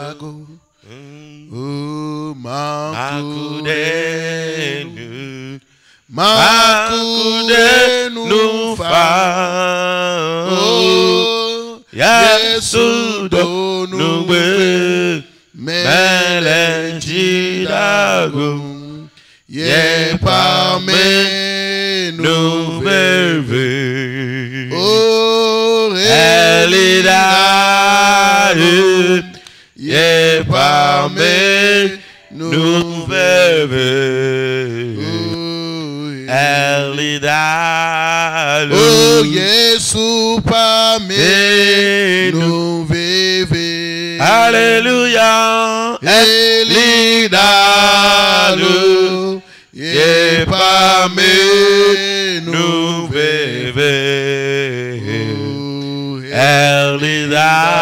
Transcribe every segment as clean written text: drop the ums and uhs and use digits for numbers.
dago. Oh, makudenu fa. Oh, Yesu donu be meleji dago. Ye pa me no bebe. Oh, Elida. Ye pa me no bebe. Elida. Oh, Yesu pa me no bebe. Alléluia. Elida. Ye pa me no bebe. Elida.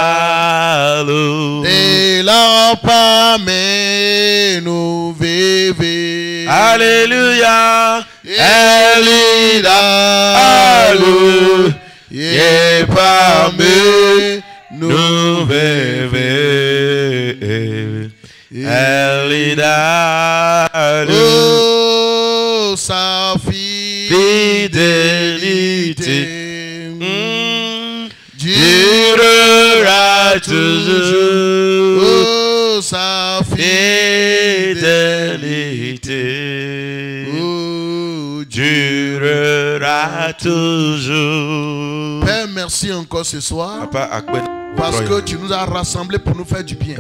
La pa me no bebe. Alléluia. Elida. Ye pa me no bebe. Elida. Oh, sa fidélité durera toujours. Oh, sa fidélité durera toujours. Père, merci encore ce soir. Parce que tu nous as rassemblés pour nous faire du bien.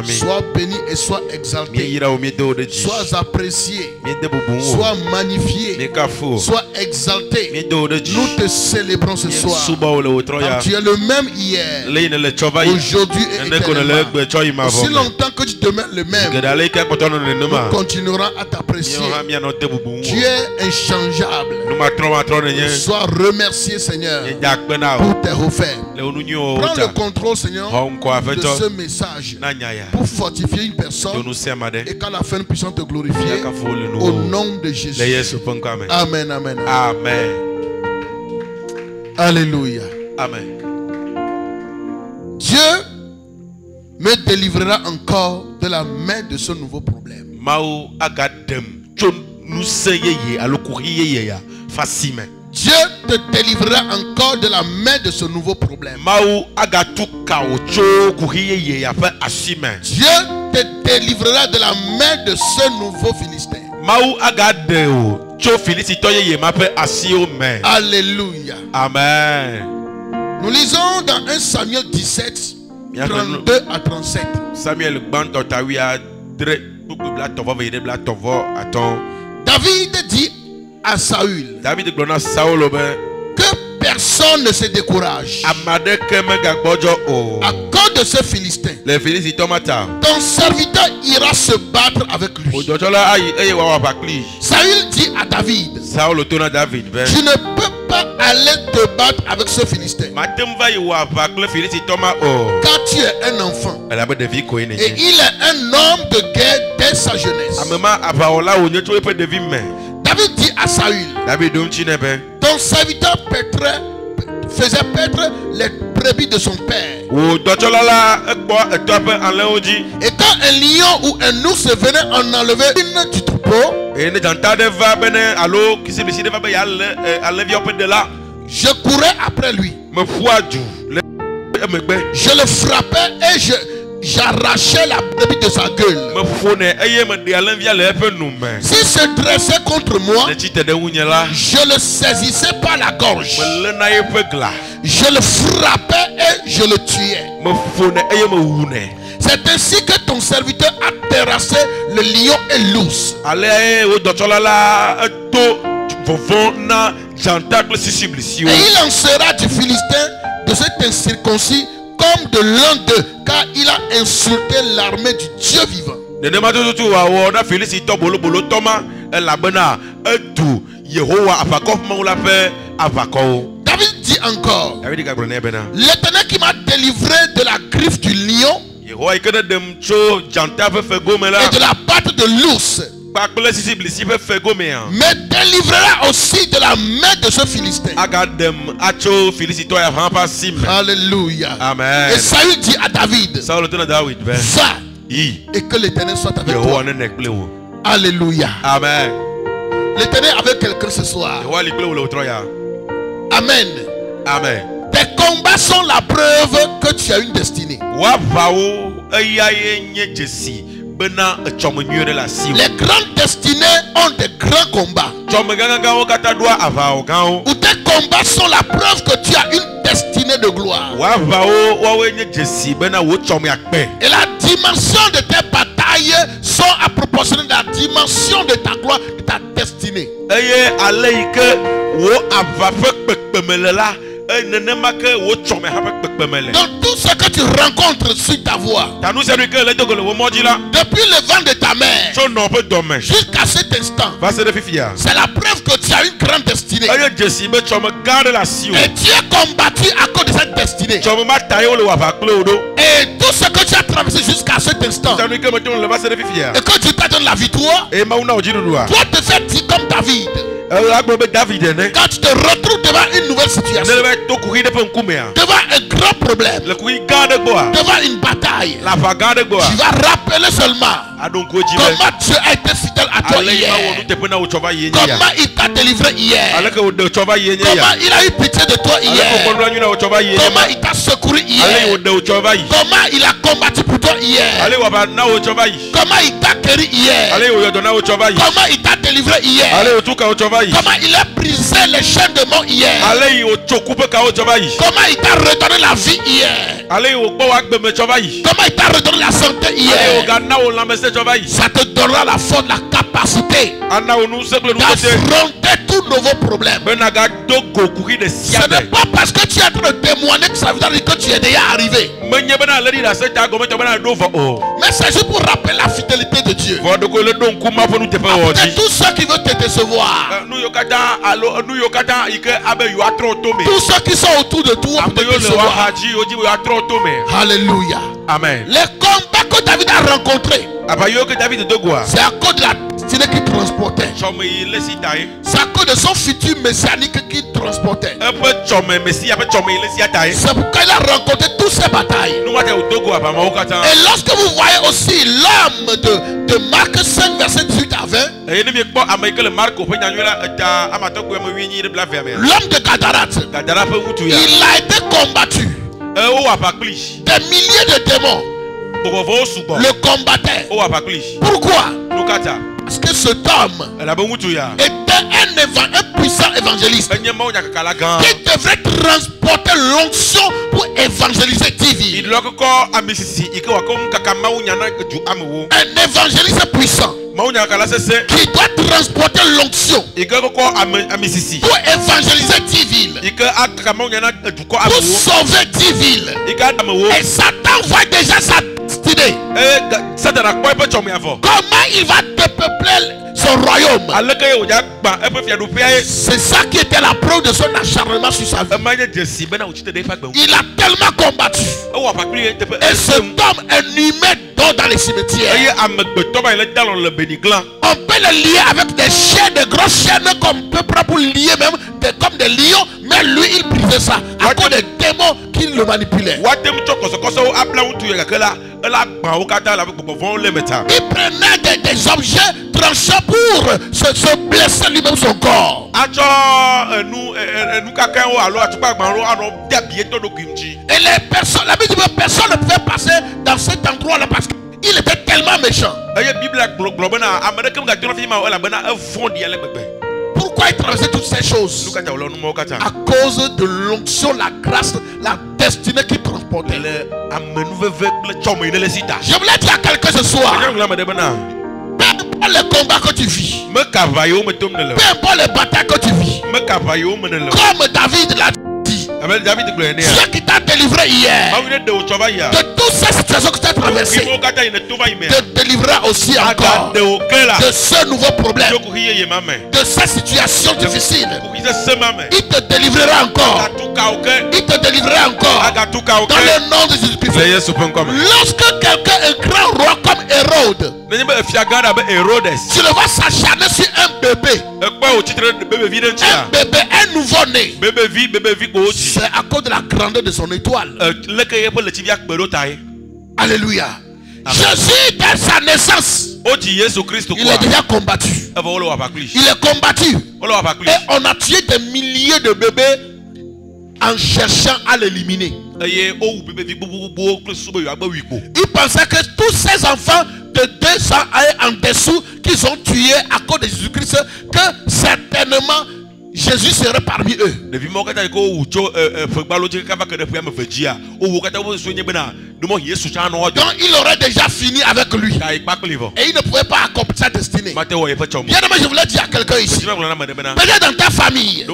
Sois béni et sois exalté. Sois apprécié. Sois magnifié. Sois exalté. Nous te célébrons ce soir. Car tu es le même hier, aujourd'hui et éternellement. Aussi longtemps que tu demeures le même, nous continuerons à t'apprécier. Tu es inchangeable. Sois remercié, Seigneur, pour tes offertes. Prends le contrôle, Seigneur, de ce message pour fortifier une personne et qu'à la fin nous puissions te glorifier au nom de Jésus. Amen, amen, amen. Alléluia. Amen. Dieu me délivrera encore de la main de ce nouveau problème. Dieu te délivrera encore de la main de ce nouveau problème. Dieu te délivrera de la main de ce nouveau Philistin. Alléluia. Amen. Nous lisons dans 1 Samuel 17, 32 à 37. David dit à Saül que personne ne se décourage à cause de ce Philistin. Ton serviteur ira se battre avec lui. Saül dit à David, tu ne peux pas aller te battre avec ce Philistin, car tu es un enfant et il est un homme de guerre dès sa jeunesse. David dit à Saül, ton serviteur faisait paître les brebis de son père. Et quand un lion ou un ours venait en enlever une du troupeau, je courais après lui. Je le frappais et j'arrachais la brebis de sa gueule. S'il se dressait contre moi, je le saisissais par la gorge. Je le frappais et je le tuais. C'est ainsi que ton serviteur a terrassé le lion et l'ours. Et il en sera du Philistin, de cet incirconcis, comme de l'un d'eux, car il a insulté l'armée du Dieu vivant. David dit encore, l'Éternel qui m'a délivré de la griffe du lion et de la patte de l'ours me délivrera aussi de la main de ce Philistin. Alléluia. Amen. Et Saül dit à David, va et que l'Éternel soit avec toi. Alléluia. Amen. L'Éternel avec quelqu'un ce soir. Amen. Amen. Tes combats sont la preuve que tu as une destinée. Les grandes destinées ont des grands combats. Ou tes combats sont la preuve que tu as une destinée de gloire. Et la dimension de tes batailles sont à proportionner de la dimension de ta gloire, de ta destinée. Dans tout ce que tu rencontres sur ta voie, depuis le vent de ta mère jusqu'à cet instant, c'est la preuve que tu as une grande destinée. Et tu es combattu à cause de cette destinée. Et tout ce que tu as traversé jusqu'à cet instant, et que tu t'attends la victoire, toi te fais dire comme David. Quand tu te retrouves devant une nouvelle situation, devant un grand problème, devant une bataille, tu vas rappeler seulement comment Dieu a été fidèle à toi hier, comment il t'a délivré hier, comment il a eu pitié de toi hier, comment il t'a secouru hier, comment il a combattu pour toi hier, comment il t'a guéri hier, comment il t'a délivré hier, comment il a brisé les chaînes de mort hier, comment il t'a redonné la vie hier, comment il t'a redonné la santé hier. Ça te donnera la force, la capacité d'affronter tous nouveaux problèmes. Ce n'est pas parce que tu es en train de témoigner que ça veut dire que tu es déjà arrivé. Mais c'est juste pour rappeler la fidélité de Dieu. Après, tous ceux qui veulent te décevoir, tous ceux qui sont autour de toi pour te décevoir. Alléluia. Amen. Les combats que David a rencontrés, c'est à cause de la destinée qu'il transportait. C'est à cause de son futur messianique qu'il transportait. C'est pourquoi il a rencontré toutes ces batailles. Et lorsque vous voyez aussi l'homme de Marc 5 verset 18 à 20, l'homme de Gadarat, il a été combattu. Des milliers de démons le combattaient. Pourquoi? Parce que cet homme était un puissant évangéliste qui devrait transporter l'onction pour évangéliser 10 villes. Un évangéliste puissant qui doit transporter l'onction pour évangéliser 10 villes, pour sauver 10 villes. Et Satan voit déjà sa destinée. Comment il va dépeupler son royaume? C'est ça qui était la preuve de son acharnement sur sa vie. Il a tellement combattu. Et cet homme est inhumé dans les cimetières. On peut le lier avec des chaînes, de grosses chaînes qu'on peut prendre pour lier même comme des lions. Mais lui il brisait ça à cause des démons qui le manipulaient. Il prenait des objets tranchants pour se blesser lui-même son corps. Et les personnes, la Bible dit que personne ne pouvait passer dans cet endroit-là parce qu'il était tellement méchant. Pourquoi il traversait toutes ces choses? À cause de l'onction, la grâce, la destinée qu'il transportait. Je voulais dire à quelqu'un ce soir, peu importe les combats que tu vis, peu importe les batailles que tu vis, comme David l'a dit, ce qui t'a délivré hier de toutes ces situations que tu as traversées te délivrera aussi encore de ce nouveau problème, de ces situations difficiles. Il te délivrera encore il te délivrerait encore. Dans le nom de Jésus-Christ. Lorsque quelqu'un, un grand roi comme Hérode, tu le vois s'acharner sur un bébé. Un bébé, un nouveau-né. C'est à cause de la grandeur de son étoile. Alléluia. Jésus, dès sa naissance, il est déjà combattu. Il est combattu. Et on a tué des milliers de bébés en cherchant à l'éliminer. Il pensait que tous ces enfants de 200 ans en dessous qu'ils ont tués à cause de Jésus-Christ, que certainement Jésus serait parmi eux. Donc il aurait déjà fini avec lui. Et il ne pouvait pas accomplir sa destinée. Bien aimé, je voulais dire à quelqu'un ici. Peut-être dans ta famille, ta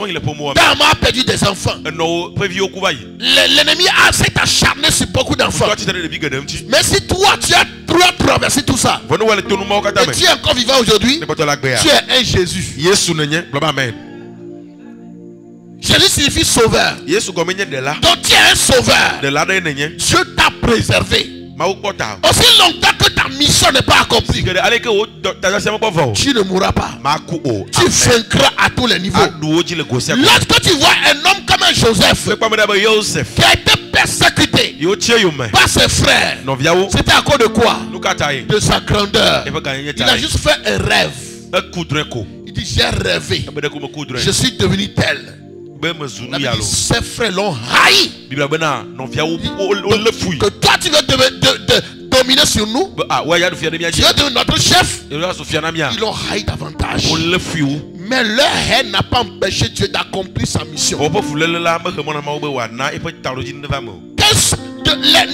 maman a perdu des enfants. L'ennemi s'est acharné sur beaucoup d'enfants. Mais si toi tu as traversé tout ça, et tu es encore vivant aujourd'hui, tu es un Jésus. Jésus signifie sauveur. Donc tu es un sauveur. Dieu t'a préservé. Aussi longtemps que ta mission n'est pas accomplie, tu ne mourras pas. Tu vaincras à tous les niveaux. Lorsque tu vois un homme comme un Joseph qui a été persécuté par ses frères, c'était à cause de quoi? De sa grandeur. Il a juste fait un rêve. Il dit j'ai rêvé, je suis devenu tel. Ses frères l'ont haï. Que toi tu veux dominer sur nous, tu veux devenir notre chef. Ils l'ont haï davantage. Mais leur haine n'a pas empêché Dieu d'accomplir sa mission. Les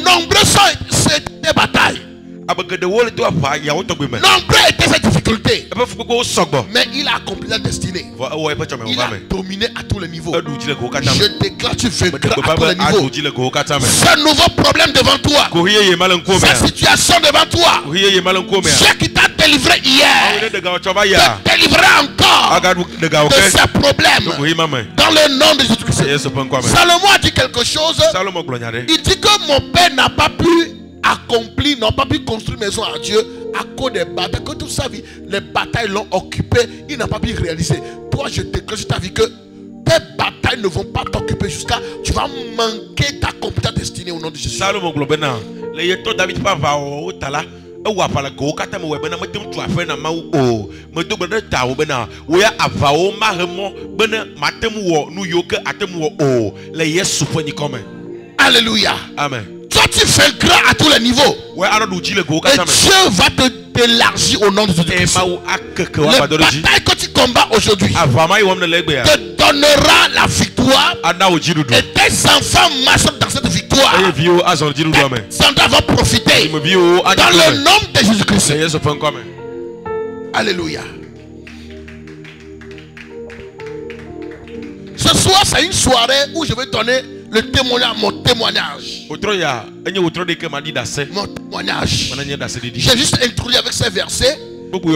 nombreux sont des batailles. Nombreux étaient ces difficultés. Mais il a accompli la destinée. Il a dominé à tous les niveaux. Je déclare tu vaincras à tous les niveaux. Ce nouveau problème devant toi, cette situation devant toi, Dieu qui t'a délivré hier te délivrera encore de ces problèmes. Dans le nom de Jésus-Christ. Salomon a dit quelque chose. Il dit que mon père n'a pas pu accompli, n'ont pas pu construire maison à Dieu à cause des batailles. Que toute sa vie, les batailles l'ont occupé, il n'a pas pu réaliser. Toi, je déclare sur ta vie que tes batailles ne vont pas t'occuper jusqu'à tu vas manquer d'accomplir ta destinée au nom de Jésus. Alléluia. Amen. Toi tu vaincras à tous les niveaux. Et Dieu va t'élargir au nom de Jésus-Christ. Les batailles que tu combats aujourd'hui te donnera la victoire. Et tes enfants marchent dans cette victoire. Tes enfants vont profiter. Dans le nom de Jésus-Christ. Alléluia. Ce soir c'est une soirée où je vais donner le témoignage, mon témoignage. Mon témoignage. J'ai juste introduit avec ces versets pour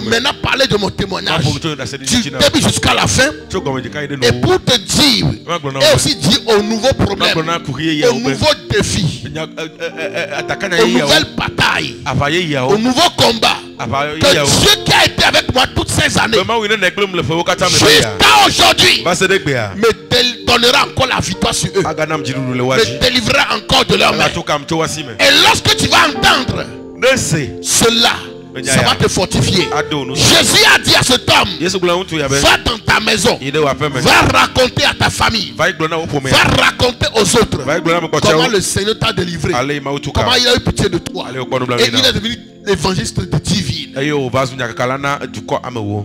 maintenant parler de mon témoignage du début jusqu'à la fin et pour te dire et aussi dire aux nouveaux problèmes, aux nouveaux défis, aux nouvelles batailles, aux nouveaux combats que Dieu qui a été avec moi toutes ces années jusqu'à aujourd'hui me donnera encore la victoire sur eux, me délivrera encore de leur main. Et lorsque tu vas entendre cela, ça va te fortifier. Jésus a dit à cet homme, va dans ta maison, va raconter à ta famille, va raconter aux autres comment le Seigneur t'a délivré, comment il a eu pitié de toi et il est devenu l'évangéliste divine.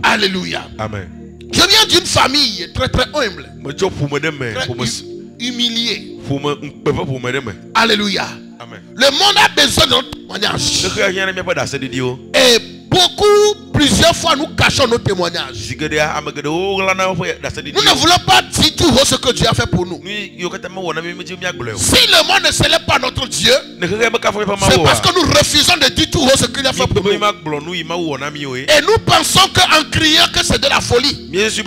Alléluia. Amen. Je viens d'une famille très très humble, très humiliée. Alléluia. Amen. Le monde a besoin de notre témoignage. Et Plusieurs fois, nous cachons nos témoignages. Nous ne voulons pas dire tout ce que Dieu a fait pour nous. Si le monde ne célèbre pas notre Dieu, c'est parce que nous refusons de dire tout ce qu'il a fait pour nous. Et nous pensons qu'en criant que c'est de la folie. Ce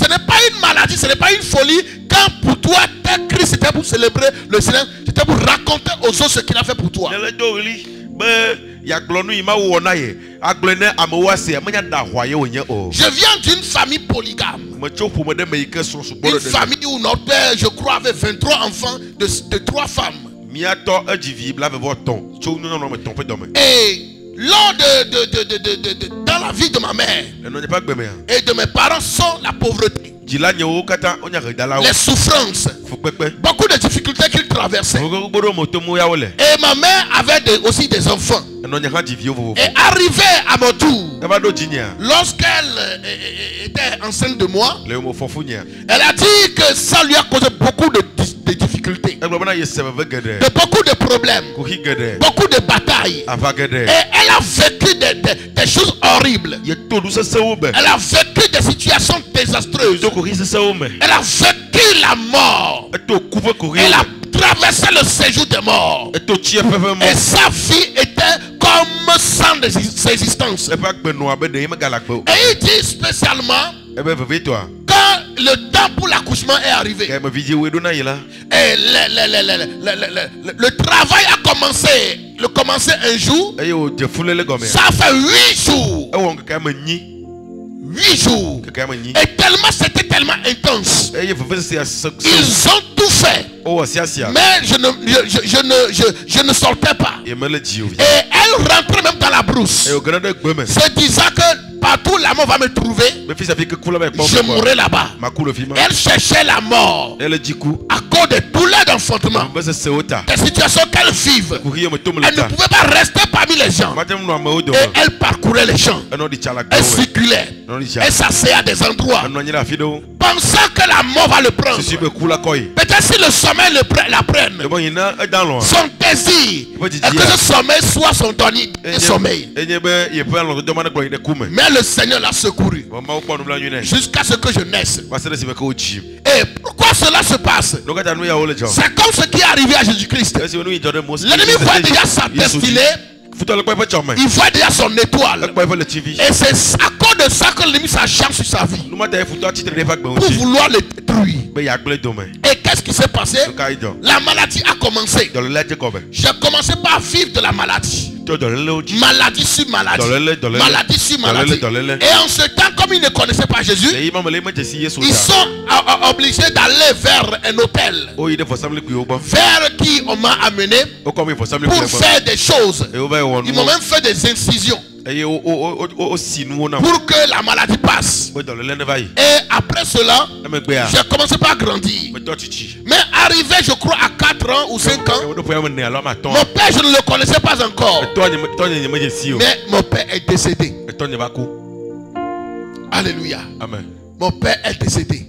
n'est pas une maladie, ce n'est pas une folie. Quand pour toi, tes cris, c'était pour célébrer le Seigneur, c'était pour raconter aux autres ce qu'il a fait pour toi. Je viens d'une famille polygame. Une famille où notre père, je crois, avait 23 enfants de 3 femmes. Et lors dans la vie de ma mère et de mes parents sont la pauvreté, les souffrances, beaucoup de difficultés qu'ils traversaient. Et ma mère avait aussi des enfants. Et arrivé à mon tour, lorsqu'elle était enceinte de moi, elle a dit que ça lui a causé beaucoup de difficultés, de beaucoup de problèmes, beaucoup de batailles. Et elle a vécu des choses horribles. Elle a vécu des situations désastreuses. Elle a vécu la mort. Elle a traversé le séjour des morts. Et sa vie était comme sans existence. Et il dit spécialement, quand le temps pour l'accouchement est arrivé, et le travail a commencé. Le commencer un jour, ça fait 8 jours. 8 jours. Et tellement c'était tellement intense. Ils ont tout fait. Mais je ne sortais pas. Et elle rentrait même dans la brousse, se disant que partout la mort va me trouver, je mourrai là-bas. Elle cherchait la mort à cause des douleurs d'enfantement, des situations qu'elle vivait. Elle ne pouvait pas rester parmi les gens. Et elle parcourait les champs. Elle circulait. Elle s'asseyait à des endroits, pensant que la mort va le prendre. Peut-être si le sommeil la prenne, son désir est que ce sommeil soit son dernier sommeil. Mais le Seigneur l'a secouru jusqu'à ce que je naisse. Et pourquoi cela se passe? C'est comme ce qui est arrivé à Jésus-Christ. L'ennemi voit déjà sa destinée. Il voit déjà son étoile. Et c'est à cause de ça que l'ennemi s'acharne sur sa vie pour vouloir le détruire. Et qu'est-ce qui s'est passé? La maladie a commencé. J'ai commencé par vivre de la maladie. Maladie sur maladie. Maladie sur maladie. Et en ce temps, comme ils ne connaissaient pas Jésus, ils sont obligés d'aller vers un hôtel, vers qui on m'a amené pour faire des choses. Ils m'ont même fait des incisions pour que la maladie passe. Et après cela, j'ai commencé par grandir. Mais arrivé, je crois, à 4 ans ou 5 ans, mon père, je ne le connaissais pas encore. Mais mon père est décédé. Alléluia. Amen. Mon père est décédé.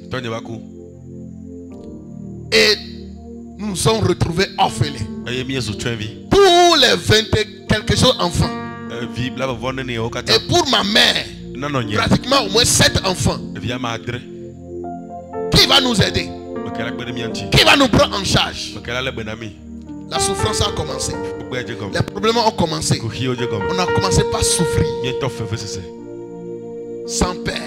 Et nous nous sommes retrouvés orphelins. Pour les 20 et quelque chose enfants. Et pour ma mère, pratiquement au moins 7 enfants. Qui va nous aider? Qui va nous prendre en charge? La souffrance a commencé. Les problèmes ont commencé. On a commencé par souffrir. Sans père.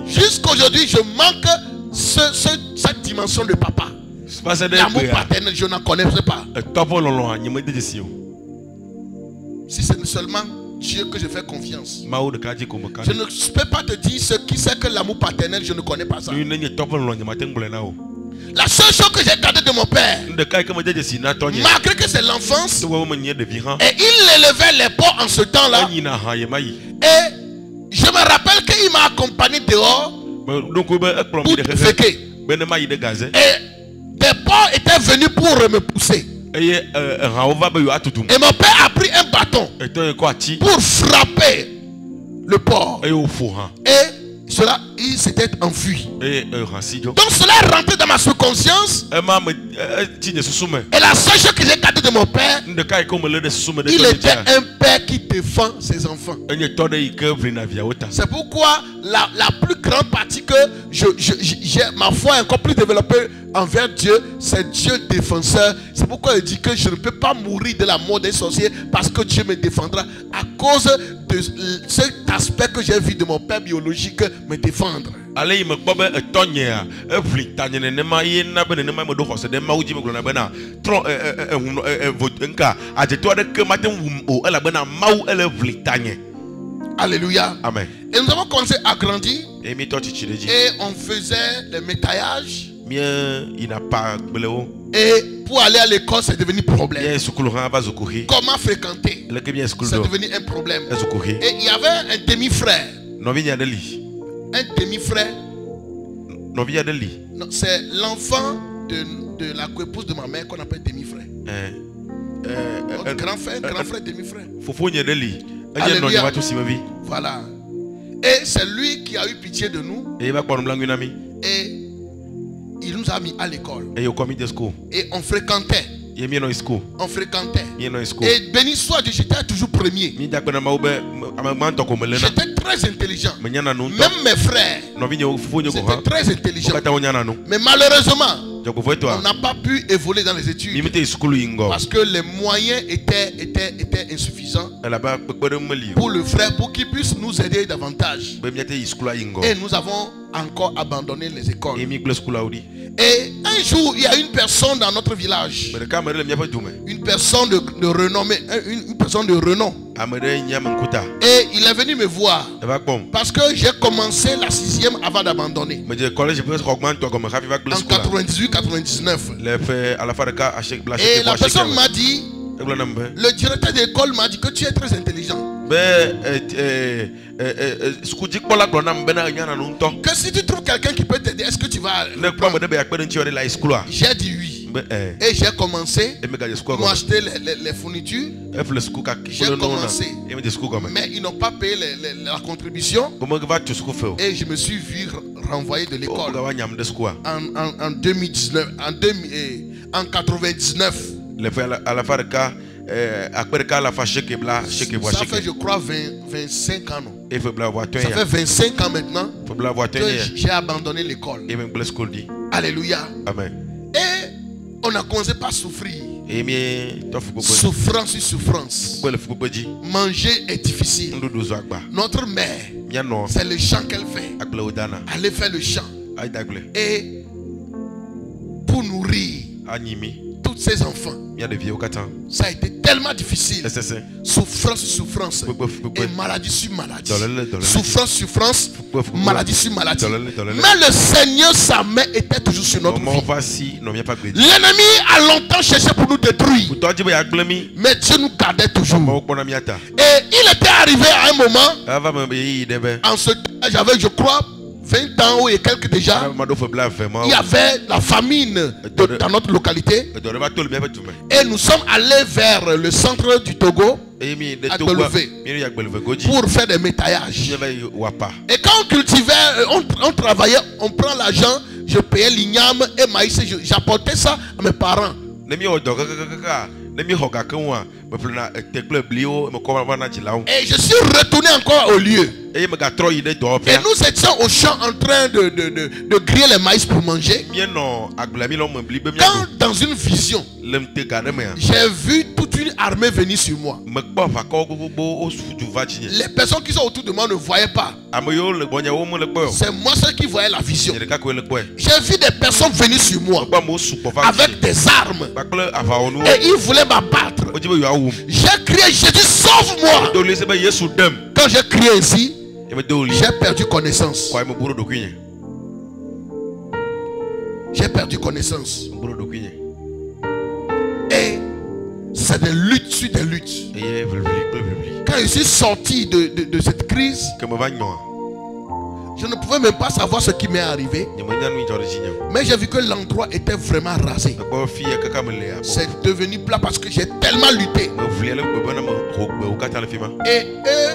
Jusqu'aujourd'hui, je manque cette dimension de papa. L'amour paternel, je n'en connaissais pas. Si c'est seulement Dieu que je fais confiance, je ne peux pas te dire ce qui c'est que l'amour paternel, je ne connais pas ça. La seule chose que j'ai gardée de mon père, malgré que c'est l'enfance, et il élevait les porcs en ce temps-là, et je me rappelle qu'il m'a accompagné dehors pour féquer. Et des porcs étaient venus pour me pousser. Et mon père a pris un bâton pour frapper le porc. Et cela, il s'était enfui. Donc cela est rentré dans ma subconscience. Et la seule chose que j'ai gardée de mon père, il était un père qui défend ses enfants. C'est pourquoi la plus grande partie que j'ai ma foi encore plus développée envers Dieu, c'est Dieu défenseur. C'est pourquoi il dit que je ne peux pas mourir de la mort des sorciers, parce que Dieu me défendra à cause de cet aspect que j'ai vu de mon père biologique me défendre. Alléluia. Amen. Et nous avons commencé à grandir. Et on faisait le métallage. Et pour aller à l'école, c'est devenu problème. Comment fréquenter, c'est devenu un problème. Et il y avait un demi-frère. Un demi-frère. C'est l'enfant de la épouse de ma mère qu'on appelle demi-frère. Grand frère, demi-frère. Alléluia. Voilà. Et c'est lui qui a eu pitié de nous. Et il nous a mis à l'école. Et on fréquentait. On fréquentait. Et béni soit Dieu, j'étais toujours premier. J'étais très intelligent. Même mes frères, c'était très intelligent. Mais malheureusement, on n'a pas pu évoluer dans les études parce que les moyens étaient insuffisants pour le frère, pour qu'il puisse nous aider davantage. Et nous avons encore abandonné les écoles. Et un jour, il y a une personne dans notre village, une personne de renommée, une personne de renom. Et il est venu me voir parce que j'ai commencé la 6e avant d'abandonner. En 98-99. Et la personne m'a dit, le directeur d'école m'a dit que tu es très intelligent. Que si tu trouves quelqu'un qui peut t'aider, est-ce que tu vas? J'ai dit oui. Et j'ai commencé à m'acheter les fournitures. J'ai commencé. Mais ils n'ont pas payé la contribution. Et je me suis vu renvoyer de l'école en 2019. En 99. Ça fait, je crois, 25 ans. Ça fait 25 ans maintenant que j'ai abandonné l'école. Alléluia. Amen. Et on a commencé par souffrir. Souffrance sur souffrance. Manger est difficile. Notre mère, c'est le chant qu'elle fait. Elle fait le chant. Et pour nourrir tous ses enfants, ça a été tellement difficile. Souffrance sur souffrance. Et maladie sur maladie. Souffrance sur souffrance. Maladie sur maladie. Mais le Seigneur, sa main était toujours sur notre vie. L'ennemi a longtemps cherché pour nous détruire. Mais Dieu nous gardait toujours. Et il était arrivé à un moment. En ce temps, j'avais, je crois, 20 ans et quelques déjà. Il y avait la famine dans notre localité. Et nous sommes allés vers le centre du Togo, à Doluvé, pour faire des métaillages. Et quand on cultivait, on travaillait, on prend l'argent, je payais l'igname et maïs, j'apportais ça à mes parents. Et je suis retourné encore au lieu. Et nous étions au champ en train de griller les maïs pour manger. Quand dans une vision, j'ai vu toute une armée venir sur moi. Les personnes qui sont autour de moi ne voyaient pas. C'est moi seul qui voyais la vision. J'ai vu des personnes venir sur moi avec des armes. Et ils voulaient m'abattre. J'ai crié, Jésus, sauve-moi. Quand j'ai crié ici, j'ai perdu connaissance. J'ai perdu connaissance. Et c'est des luttes sur des luttes. Quand je suis sorti de cette crise, je ne pouvais même pas savoir ce qui m'est arrivé. Mais j'ai vu que l'endroit était vraiment rasé. C'est devenu plat parce que j'ai tellement lutté. Et eux,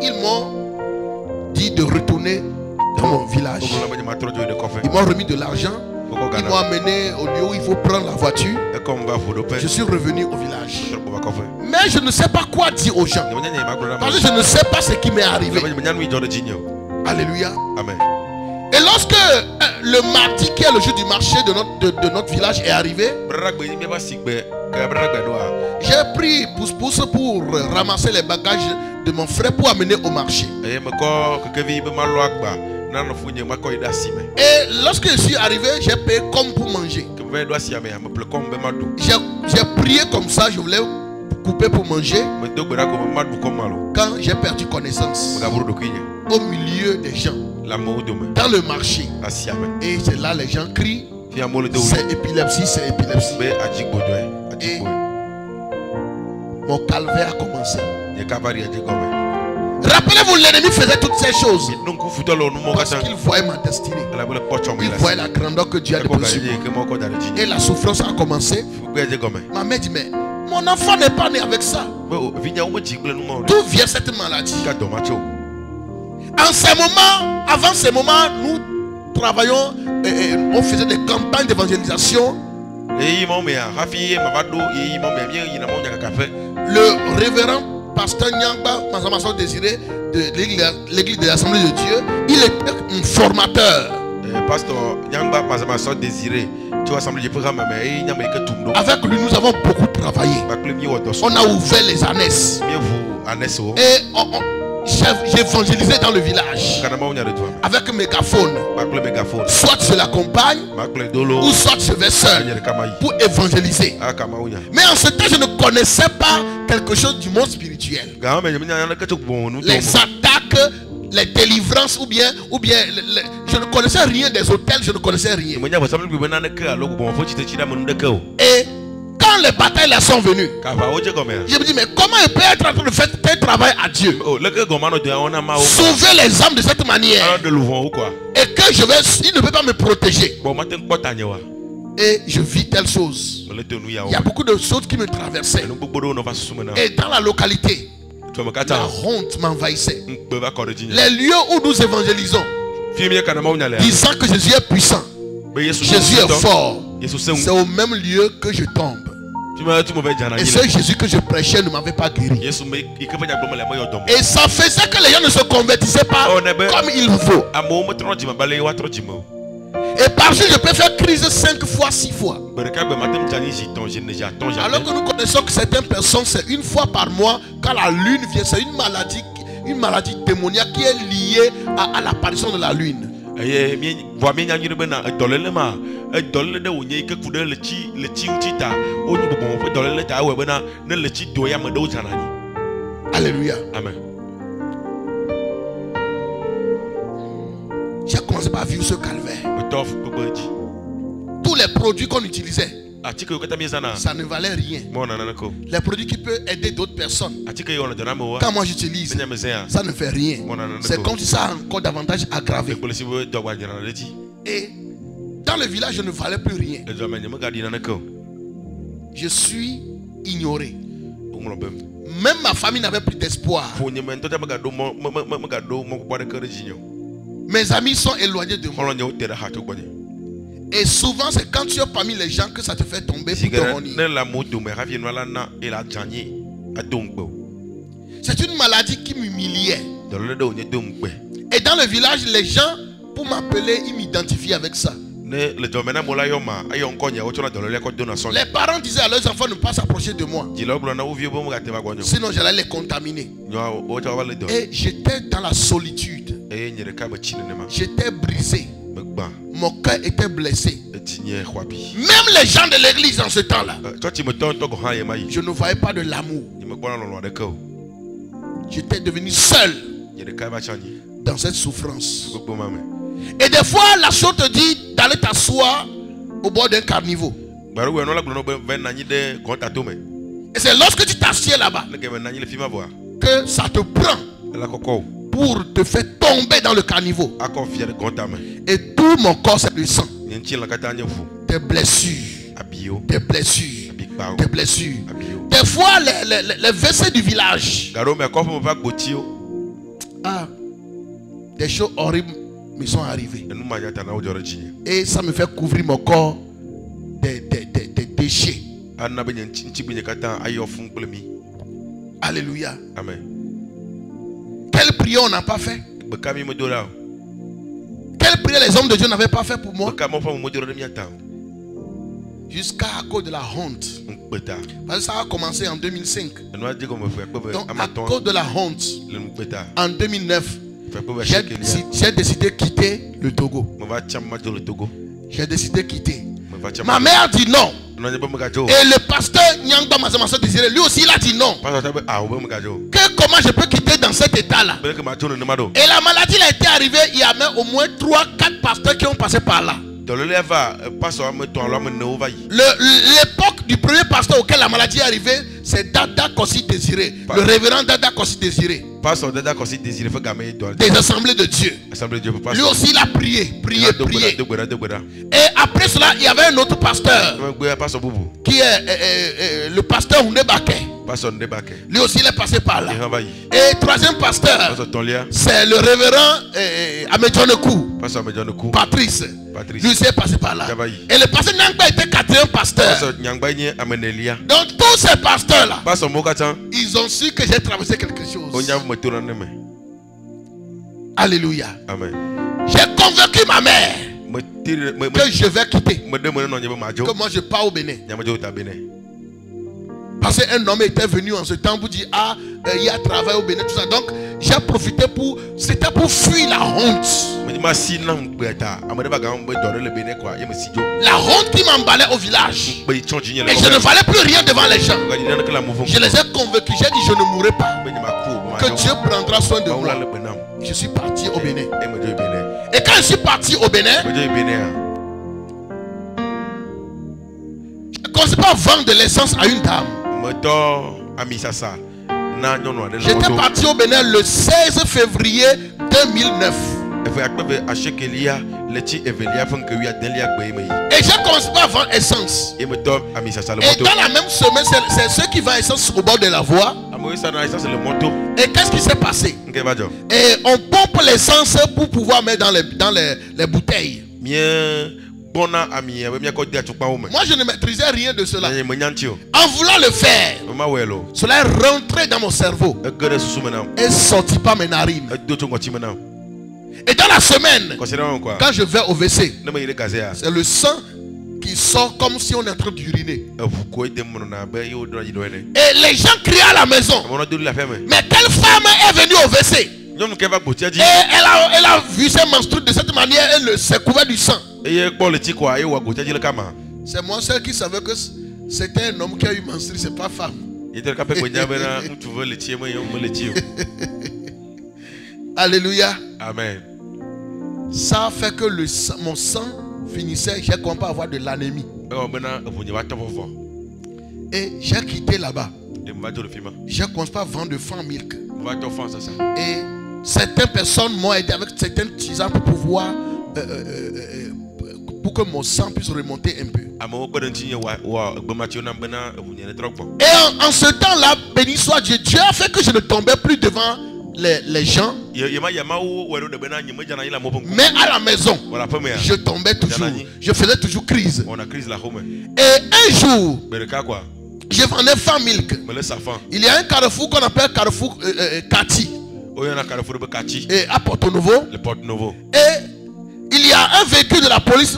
ils m'ont dit de retourner dans mon village. Ils m'ont remis de l'argent. Ils m'ont amené au lieu où il faut prendre la voiture. Je suis revenu au village. Mais je ne sais pas quoi dire aux gens. Parce que je ne sais pas ce qui m'est arrivé. Alléluia. Amen. Et lorsque le mardi, qui est le jour du marché de notre village, est arrivé, j'ai pris pousse-pousse pour ramasser les bagages de mon frère pour amener au marché. Et lorsque je suis arrivé, j'ai payé comme pour manger. J'ai prié comme ça, je voulais couper pour manger. Quand j'ai perdu connaissance au milieu des gens, dans le marché, et c'est là les gens crient, c'est épilepsie, c'est épilepsie. Et mon calvaire a commencé. Rappelez-vous, l'ennemi faisait toutes ces choses parce qu'il voyait ma destinée. Il voyait la grandeur que Dieu a déposée. Et la souffrance a commencé. Ma mère dit, mais mon enfant n'est pas né avec ça. D'où vient cette maladie? En ces moments, avant ces moments, nous travaillons et on faisait des campagnes d'évangélisation. Le révérend pasteur Nyangba Mazamaso Désiré de l'église de l'Assemblée de Dieu, il était un formateur. Pasteur Nyangba Mazamaso Désiré, avec lui nous avons beaucoup travaillé. On a ouvert les annexes. Et j'ai évangélisé dans le village avec un mégaphone. Soit je l'accompagne ou soit je vais seul pour évangéliser. Mais en ce temps je ne connaissais pas quelque chose du monde spirituel. Les attaques, les délivrances ou bien je ne connaissais rien des hôtels, je ne connaissais rien. Et quand les batailles là sont venues, je me dis, mais comment il peut être en train de faire tel travail à Dieu, sauver les âmes de cette manière, et que il ne peut pas me protéger, et je vis telle chose. Il y a beaucoup de choses qui me traversaient. Et dans la localité, la honte m'envahissait. Les lieux où nous évangélisons, disant que Jésus est puissant, Jésus est fort, c'est au même lieu que je tombe. Et ce Jésus que je prêchais ne m'avait pas guéri. Et ça faisait que les gens ne se convertissaient pas comme il faut. Et par jour je peux faire crise 5 fois, 6 fois. Alors que nous connaissons que certaines personnes, c'est une fois par mois, quand la lune vient, c'est une maladie démoniaque qui est liée à l'apparition de la lune. Alléluia. Amen. J'ai commencé par vivre ce calvaire. Tous les produits qu'on utilisait, ça ne valait rien. Les produits qui peuvent aider d'autres personnes, quand moi j'utilise, ça ne fait rien. C'est comme si ça a encore davantage aggravé. Et dans le village, je ne valais plus rien. Je suis ignoré. Même ma famille n'avait plus d'espoir. Mes amis sont éloignés de moi. Et souvent, c'est quand tu es parmi les gens que ça te fait tomber pour te renier. C'est une maladie qui m'humiliait. Et dans le village, les gens, pour m'appeler, ils m'identifient avec ça. Les parents disaient à leurs enfants de ne pas s'approcher de moi, sinon j'allais les contaminer. Et j'étais dans la solitude. J'étais brisé. Mon cœur était blessé. Même les gens de l'église en ce temps-là, je ne voyais pas de l'amour. J'étais devenu seul dans cette souffrance. Et des fois, la chose te dit d'aller t'asseoir au bord d'un carnivore. Et c'est lorsque tu t'assieds là-bas que ça te prend pour te faire tomber dans le caniveau. Et tout mon corps c'est du sang. Des blessures. Des blessures. Des blessures. Des fois les WC du village. Des choses horribles me sont arrivés. Et ça me fait couvrir mon corps des déchets. Alléluia. Amen. Quelle prière on n'a pas fait? Quelle prière les hommes de Dieu n'avaient pas fait pour moi? Jusqu'à cause de la honte. Parce que ça a commencé en 2005. Donc à cause de la honte, en 2009, j'ai décidé de quitter le Togo. J'ai décidé de quitter. Ma mère dit non. Et le pasteur Nyangba Mazamaso Désiré, lui aussi il a dit non. Comment je peux quitter dans cet état-là? Et la maladie elle était arrivée, il y a même au moins 3-4 pasteurs qui ont passé par là. L'époque du premier pasteur auquel la maladie est arrivée, c'est Dada Kossi Désiré, le révérend Dada Kossi Désiré. Des assemblées de Dieu. Lui aussi il a prié. Et après cela, il y avait un autre pasteur qui est le pasteur Oundebake. Lui aussi il est passé par là. Et troisième pasteur, c'est le révérend Amedjonekou, Patrice. Lui aussi est passé par là. Et le pasteur Nyangba était quatrième pasteur. Donc tous ces pasteurs là, ils ont su que j'ai traversé quelque chose. Alléluia. Amen. J'ai convaincu ma mère que je vais quitter, que moi je pars au Bénin. Parce qu'un homme était venu en ce temps pour dire il y a travail au Bénin, tout ça. Donc j'ai profité pour, c'était pour fuir la honte. La honte qui m'emballait au village. Et je ne valais plus rien devant les gens. Je les ai convaincus, j'ai dit je ne mourrai pas, que Dieu prendra soin de moi. Je suis parti au Bénin. Et quand je suis parti au Bénin, je ne commençais pas à vendre de l'essence à une dame. J'étais parti au Bénin le 16 février 2009. Et j'ai commencé à vendre essence. Et dans la même semaine, c'est ceux qui vendent essence au bord de la voie. Et qu'est-ce qui s'est passé? Et on pompe l'essence pour pouvoir mettre dans les bouteilles. Moi je ne maîtrisais rien de cela. En voulant le faire, cela est rentré dans mon cerveau et sorti par mes narines. Et dans la semaine, quand je vais au WC, c'est le sang qui sort comme si on est en train d'uriner. Et les gens crient à la maison. Mais quelle femme est venue au WC? Et elle a vu ses menstrues de cette manière, elle s'est couverte du sang. C'est moi seul qui savais que c'était un homme qui a eu menstrues, c'est pas femme. Alléluia. Amen. Ça fait que mon sang finissait, j'ai commencé à avoir de l'anémie. Et j'ai quitté là-bas. J'ai commencé à vendre de Fan Milk. Et certaines personnes m'ont aidé avec certaines tisanes pour pouvoir pour que mon sang puisse remonter un peu. Et en ce temps-là, béni soit Dieu, Dieu a fait que je ne tombais plus devant les gens. Mais à la maison, je tombais toujours. Je faisais toujours crise. Et un jour, je vendais Fan Milk. Il y a un carrefour qu'on appelle carrefour Kati. Et à Porto Novo. Et il y a un véhicule de la police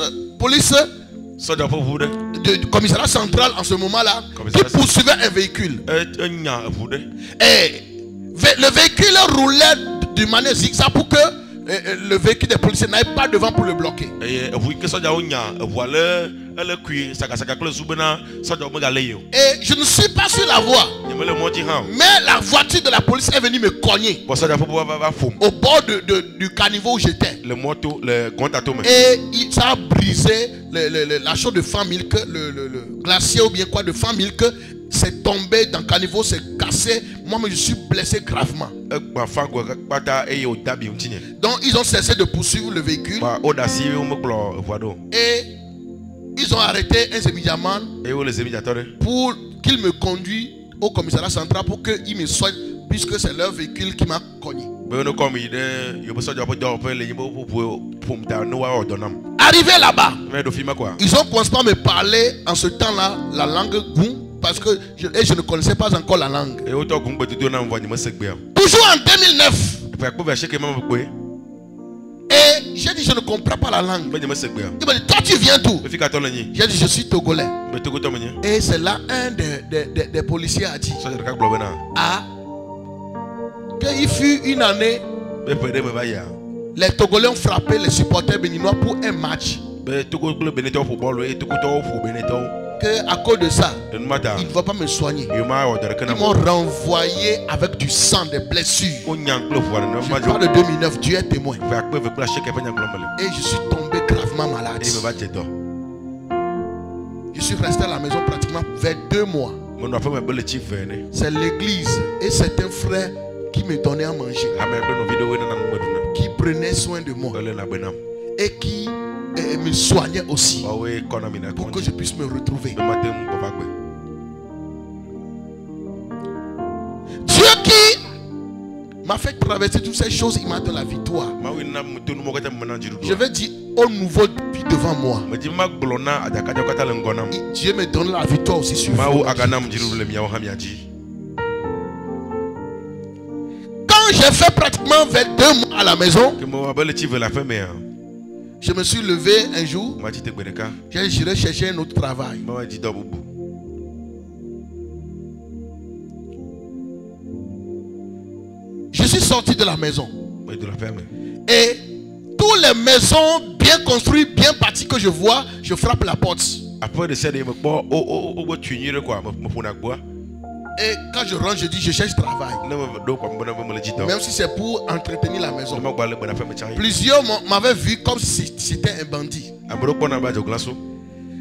du commissariat central en ce moment-là qui poursuivait un véhicule. Et le véhicule roulait d'une manière zigzag pour que le véhicule des policiers n'aille pas devant pour le bloquer. Et je ne suis pas sur la voie. Mais la voiture de la police est venue me cogner au bord du caniveau où j'étais. Et ça a brisé la chose de Fan Milk, le glacier ou bien quoi de Fan Milk. C'est tombé dans le caniveau, c'est cassé. Moi, je suis blessé gravement. Donc, ils ont cessé de poursuivre le véhicule. Et ils ont arrêté un Zemidiaman pour qu'il me conduise au commissariat central pour qu'il me soigne puisque c'est leur véhicule qui m'a cogné. Arrivé là-bas, ils ont commencé à me parler en ce temps-là la langue Goum, parce que je ne connaissais pas encore la langue. Toujours en 2009. Et j'ai dit, je ne comprends pas la langue. Il m'a dit, toi tu viens d'où? J'ai dit, je suis togolais. Et c'est là un des policiers a dit qu'il fut une année, les Togolais ont frappé les supporters béninois pour un match. Que à cause de ça, ils ne vont pas me soigner. Ils m'ont renvoyé avec du sang, des blessures. Je parle de 2009, Dieu est témoin. Et je suis tombé gravement malade. Je suis resté à la maison pratiquement vers 2 mois. C'est l'église et c'est un frère qui me donnait à manger, qui prenait soin de moi et qui me soignait aussi pour que je puisse me retrouver. Dieu qui m'a fait traverser toutes ces choses, il m'a donné la victoire. Je vais dire au nouveau vie devant moi. Dieu me donne la victoire aussi sur vous. Quand j'ai fait pratiquement 22 mois à la maison, je me suis levé un jour, j'irai chercher un autre travail. Je suis sorti de la maison. Et toutes les maisons bien construites, bien bâties que je vois, je frappe la porte. Et quand je rentre, je dis je cherche travail. Même si c'est pour entretenir la maison. Plusieurs m'avaient vu comme si c'était un bandit.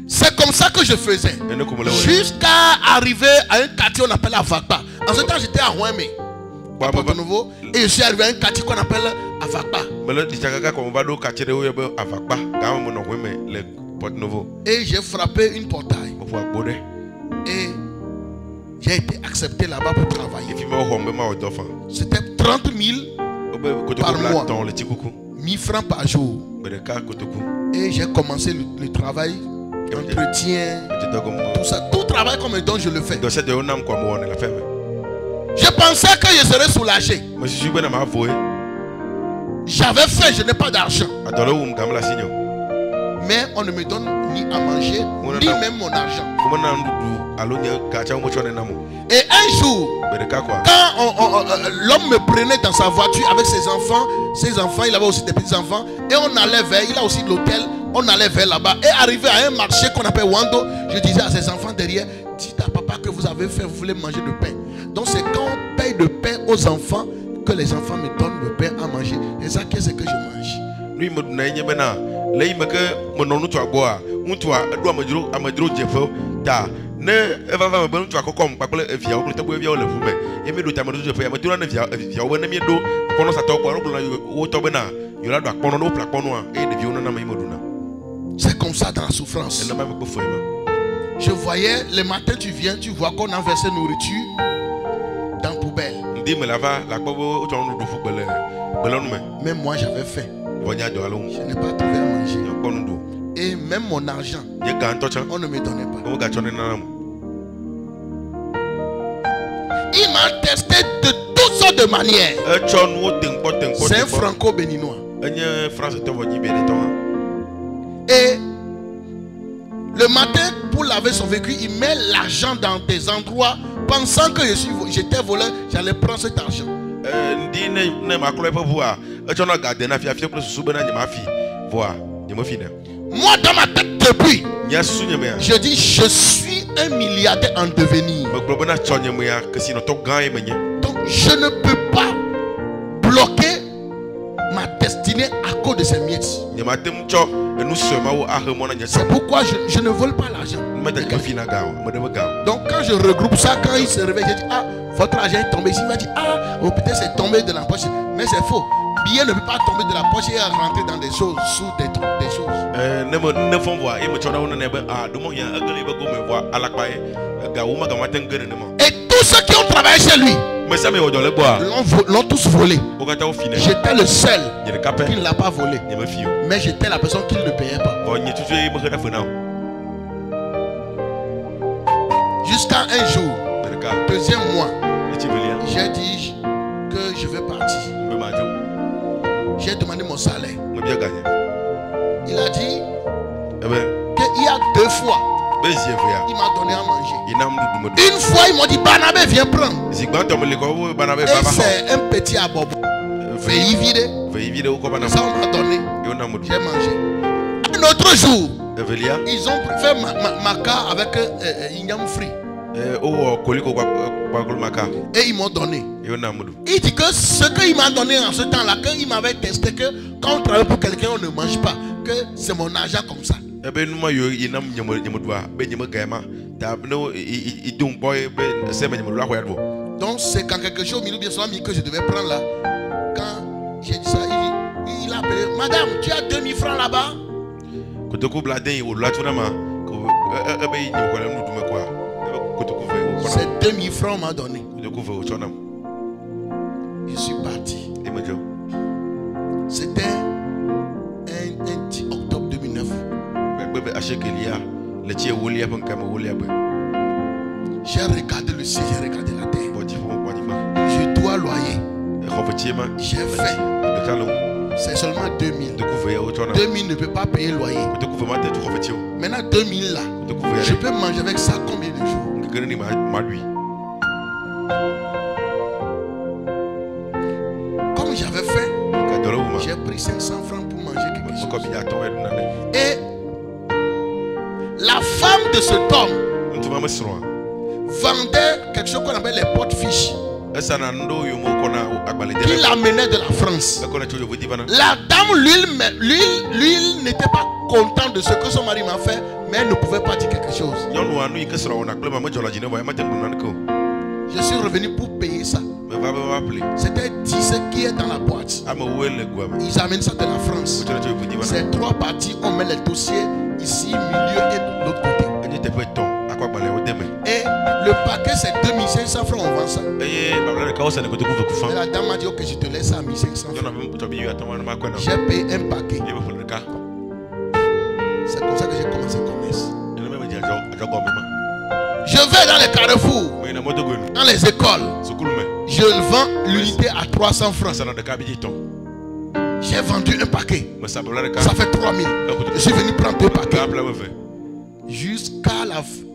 C'est comme ça que je faisais. Jusqu'à arriver à un quartier qu'on appelle Avakpa. En ce temps, j'étais à Ouémé, à Porto Nouveau. Et je suis arrivé à un quartier qu'on appelle Avakpa. Et j'ai frappé une portail. Et j'ai été accepté là-bas pour travailler. C'était 30 000 par mois, 1000 francs par jour. Et j'ai commencé le travail, entretien, tout ça. Tout travail qu'on me donne, je le fais. Je pensais que je serais soulagé. J'avais faim, je n'ai pas d'argent. Mais on ne me donne ni à manger, ni même mon argent. Et un jour, quand l'homme me prenait dans sa voiture avec ses enfants, il avait aussi des petits-enfants, et on allait vers, il a aussi l'hôtel, on allait vers là-bas. Et arrivé à un marché qu'on appelle Wando, je disais à ses enfants derrière, dites à papa que vous avez faim, vous voulez manger de pain. Donc c'est quand on paye de pain aux enfants que les enfants me donnent le pain à manger. Et ça, qu'est-ce que je mange? C'est comme ça dans la souffrance. Je voyais, le matin tu viens, tu vois qu'on a versé nourriture dans la poubelle. Même moi j'avais faim. Je n'ai pas trouvé à manger. Et même mon argent, on ne me donnait pas. Il m'a testé de toutes sortes de manières. C'est un franco-béninois. Et le matin, pour laver son véhicule, il met l'argent dans des endroits, pensant que j'étais voleur, j'allais prendre cet argent. Moi, dans ma tête depuis, je dis, je suis un milliardaire en devenir. Donc, je ne peux pas bloquer ma destinée à cause de ces miettes. C'est pourquoi je ne vole pas l'argent. Donc, quand je regroupe ça, quand il se réveille, je dis, ah, votre argent est tombé ici. Il va dire, ah, oh, peut-être c'est tombé de la poche. Mais c'est faux. Billet ne peut pas tomber de la poche et rentrer dans des choses, sous des trucs, des choses. Et tous ceux qui ont travaillé chez lui L'ont tous volé. J'étais le seul qui ne l'a pas volé. Mais j'étais la personne qui ne le payait pas. Jusqu'à un jour, deuxième mois, j'ai dit que je vais partir. J'ai demandé mon salaire. Il a dit qu'il y a 2 fois, il m'a donné à manger. Une fois, il m'a dit Barnabé, viens prendre. Et c'est un petit abobo. Fais-y vider. Ça, on m'a donné. J'ai mangé. Un autre jour, ils ont fait ma car avec igname frit. Et ils m'ont donné. Il dit que ce qu'il m'a donné en ce temps-là, qu'il m'avait testé que quand on travaille pour quelqu'un, on ne mange pas. Que c'est mon argent comme ça. Donc c'est quand quelque chose que je devais prendre là. Quand j'ai dit ça, il a appelé. Madame, tu as 2000 francs là-bas? C'est 2000 francs on m'a donné. Je suis parti. C'était un 10 octobre 2009. J'ai regardé le ciel, j'ai regardé la terre. Je dois loyer. J'ai fait. C'est seulement 2000. 2000 ne peut pas payer loyer. Maintenant 2000 là, je peux manger avec ça combien de jours? Comme j'avais fait, j'ai pris 500 francs pour manger quelque chose. Et la femme de cet homme vendait quelque chose qu'on appelle les potes-fiches. Qui l'amenait de la France. La dame, l'huile n'était pas contente de ce que son mari m'a fait, mais elle ne pouvait pas dire quelque chose. Je suis revenu pour payer ça. C'était 10 qui est dans la boîte. Ils amènent ça de la France. C'est 3 parties, on met les dossiers ici, milieu et de l'autre côté. Et le paquet c'est 2500 francs, on vend ça. Et la dame m'a dit ok, je te laisse à 1500 francs. J'ai payé un paquet. C'est comme ça que j'ai commencé le commerce. Je vais dans les carrefours, dans les écoles. Je vends l'unité à 300 francs. J'ai vendu un paquet. Ça fait 3000. Je suis venu prendre 2 paquets. Jusqu'à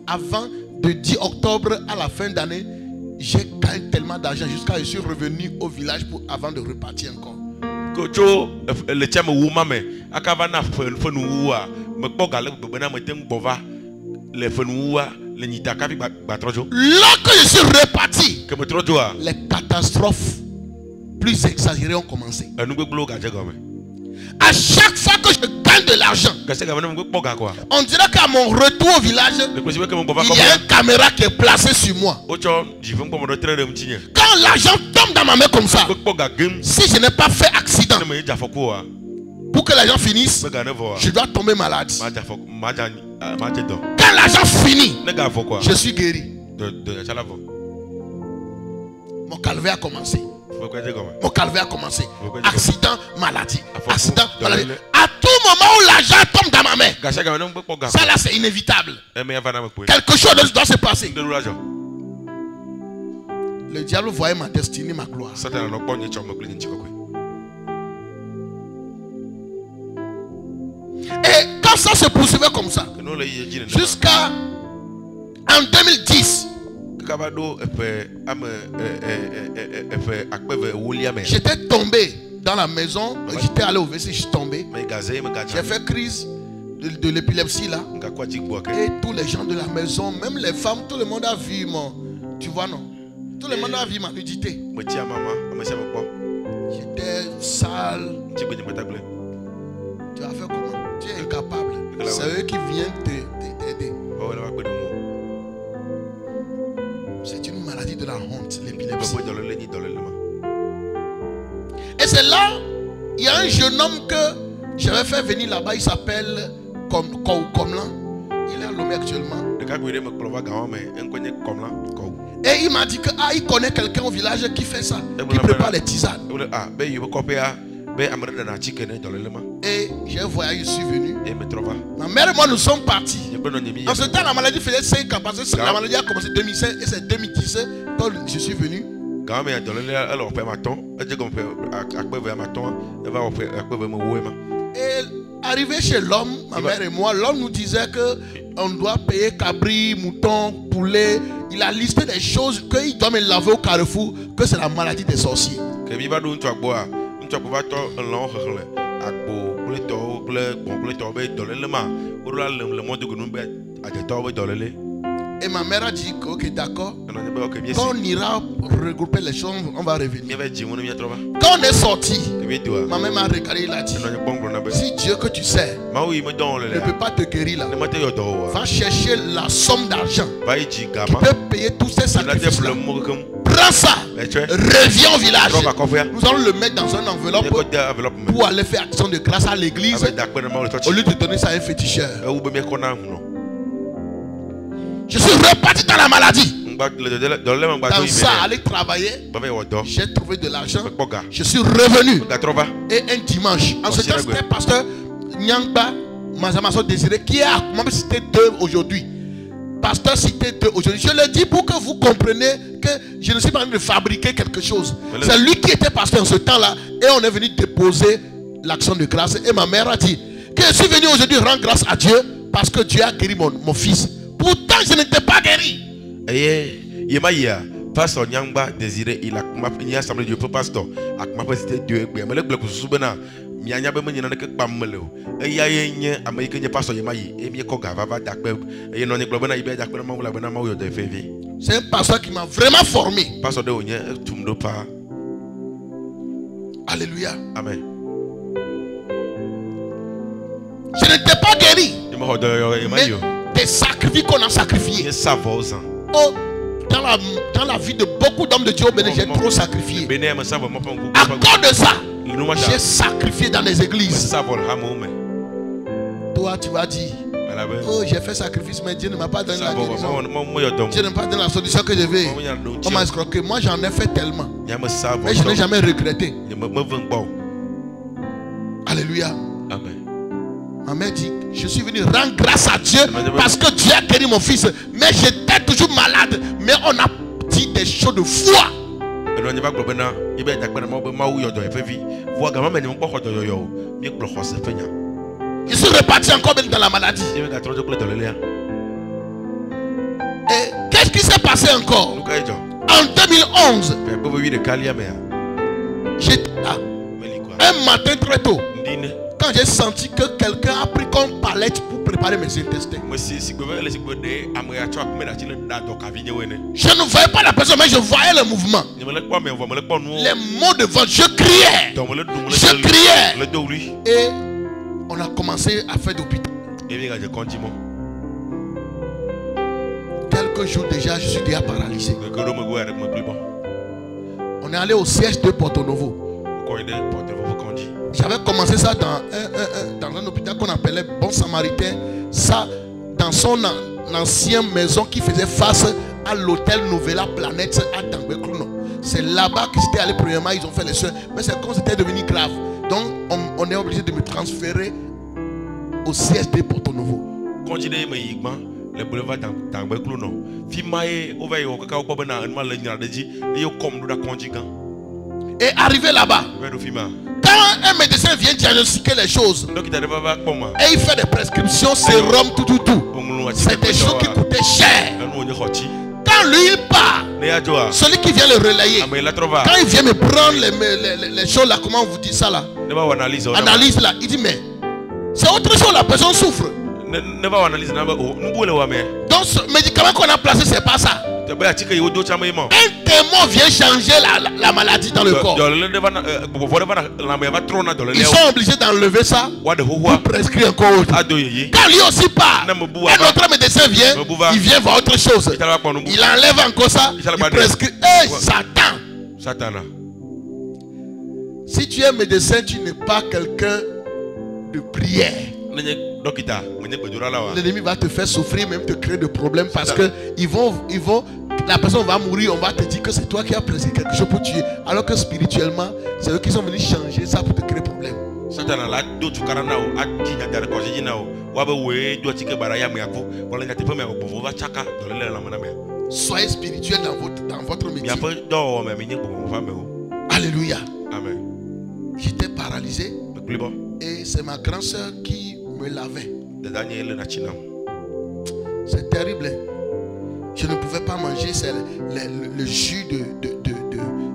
avant de 10 octobre à la fin d'année, j'ai gagné tellement d'argent jusqu'à je suis revenu au village avant de repartir encore. Lorsque je suis reparti, les catastrophes plus exagérées ont commencé. À chaque fois que je gagne de l'argent, on dirait qu'à mon retour au village, il y a une caméra qui est placée sur moi. Quand l'argent tombe dans ma main comme ça, si je n'ai pas fait accident pour que l'argent finisse, je dois tomber malade. Quand l'argent finit, je suis guéri. Mon calvaire a commencé. Mon calvaire a commencé. Accident, maladie. Accident, maladie. À tout moment où l'argent tombe dans ma main, ça là c'est inévitable. Quelque chose doit se passer. Le diable voyait ma destinée, ma gloire. Et quand ça se poursuivait comme ça, jusqu'à en 2010, j'étais tombé dans la maison. J'étais allé au WC, je suis tombé. J'ai fait crise de l'épilepsie là. Et tous les gens de la maison, même les femmes, tout le monde a vu tu vois non? Tout le monde a vu ma nudité. J'étais sale. Tu vas faire comment? Tu es incapable. C'est eux qui viennent t'aider. C'est une maladie de la honte, l'épilepsie. Et c'est là, il y a un jeune homme que j'avais fait venir là-bas, il s'appelle Komlan. Il est à Lomé actuellement. Et il m'a dit que il connaît quelqu'un au village qui fait ça, qui prépare les tisanes. Et j'ai voyagé, je suis venu. Ma mère et moi nous sommes partis. En ce temps, la maladie faisait 5 ans parce que la maladie a commencé en 2016 et c'est 2017 quand je suis venu. Et arrivé chez l'homme, ma mère et moi, l'homme nous disait que on doit payer cabri, mouton, poulet. Il a listé des choses qu'il doit me laver au carrefour, que c'est la maladie des sorciers. Et ma mère a dit que, ok, d'accord. Quand on ira regrouper les choses, on va revenir. Quand on est sorti, ma mère m'a regardé, il a dit, si Dieu que tu sais ne peut pas te guérir là, va chercher la somme d'argent qui peut payer tous ces sacrifices. Prends ça, reviens au village. Nous allons le mettre dans une enveloppe pour aller faire action de grâce à l'église au lieu de donner ça à un féticheur. Je suis reparti dans la maladie. Dans ça, aller travailler, j'ai trouvé de l'argent. Je suis revenu. Et un dimanche, en ce temps, c'était pasteur Nyangba Mazamaso Désiré qui a cité 2 aujourd'hui. Pasteur cité 2 aujourd'hui. Je le dis pour que vous compreniez que je ne suis pas en train de fabriquer quelque chose. C'est lui qui était pasteur en ce temps-là. Et on est venu déposer l'action de grâce. Et ma mère a dit que je suis venu aujourd'hui rendre grâce à Dieu parce que Dieu a guéri mon fils. Pourtant, je n'étais pas guéri. Pasteur Nyangba Désiré, il a assemblé Dieu pour pasteur. A ma cité 2. Mais le bloc soubena. C'est un pasteur qui m'a vraiment formé. Alléluia. Amen. Je n'étais pas guéri. Mais des sacrifices qu'on a sacrifiés. Oh, dans la vie de beaucoup d'hommes de Dieu, j'ai trop sacrifié. À cause de ça, j'ai sacrifié dans les églises. Toi, tu vas dire, oh, j'ai fait sacrifice, mais Dieu ne m'a pas donné la guérison. Dieu ne m'a pas donné la solution que je veux. On m'a escroqué. Moi, j'en ai fait tellement. Mais je n'ai jamais regretté. Alléluia. Amen. Ma mère dit, je suis venu rendre grâce à Dieu parce que Dieu a guéri mon fils. Mais j'étais toujours malade. Mais on a dit des choses de foi. Je suis reparti encore même dans la maladie. Et qu'est-ce qui s'est passé encore? En 2011, j'étais là. Un matin très tôt. Quand j'ai senti que quelqu'un a pris comme palette pour préparer mes intestins. Je ne voyais pas la personne, mais je voyais le mouvement. Les mots de vente, je criais. Je criais. Et on a commencé à faire d'hôpital. Quelques jours déjà, je suis déjà paralysé. On est allé au siège de Porto Novo. J'avais commencé ça dans un hôpital qu'on appelait Bon Samaritain. Ça, dans son ancienne maison qui faisait face à l'hôtel Novella Planète à Dambekluno. C'est là-bas que j'étais allé premièrement, ils ont fait les soins. Mais c'est quand c'était devenu grave. Donc, on est obligé de me transférer au siège de Porto Novo. Le boulevard Dambekluno. Et arrivé là-bas, quand un médecin vient diagnostiquer les choses et il fait des prescriptions, sérum, tout. C'est des choses qui coûtaient cher. Quand lui il part, celui qui vient le relayer, quand il vient me prendre les choses là, comment on vous dit ça là? Analyse là, il dit mais c'est autre chose, la personne souffre. Donc ce médicament qu'on a placé, c'est pas ça. Un démon vient changer la maladie dans le corps. Ils sont obligés d'enlever ça pour prescrire encore autre. Quand lui aussi part, un autre médecin vient, il vient voir autre chose. Il enlève encore ça, il prescrit. Hey, Satan! Si tu es médecin, tu n'es pas quelqu'un de prière. L'ennemi va te faire souffrir, même te créer des problèmes parce que ils vont la personne va mourir, on va te dire que c'est toi qui as pressé quelque chose pour tuer. Alors que spirituellement, c'est eux qui sont venus changer ça pour te créer problème. Soyez spirituel dans votre métier. Alléluia. Amen. J'étais paralysé et c'est ma grand soeur qui me lavait. C'est terrible. Je ne pouvais pas manger le jus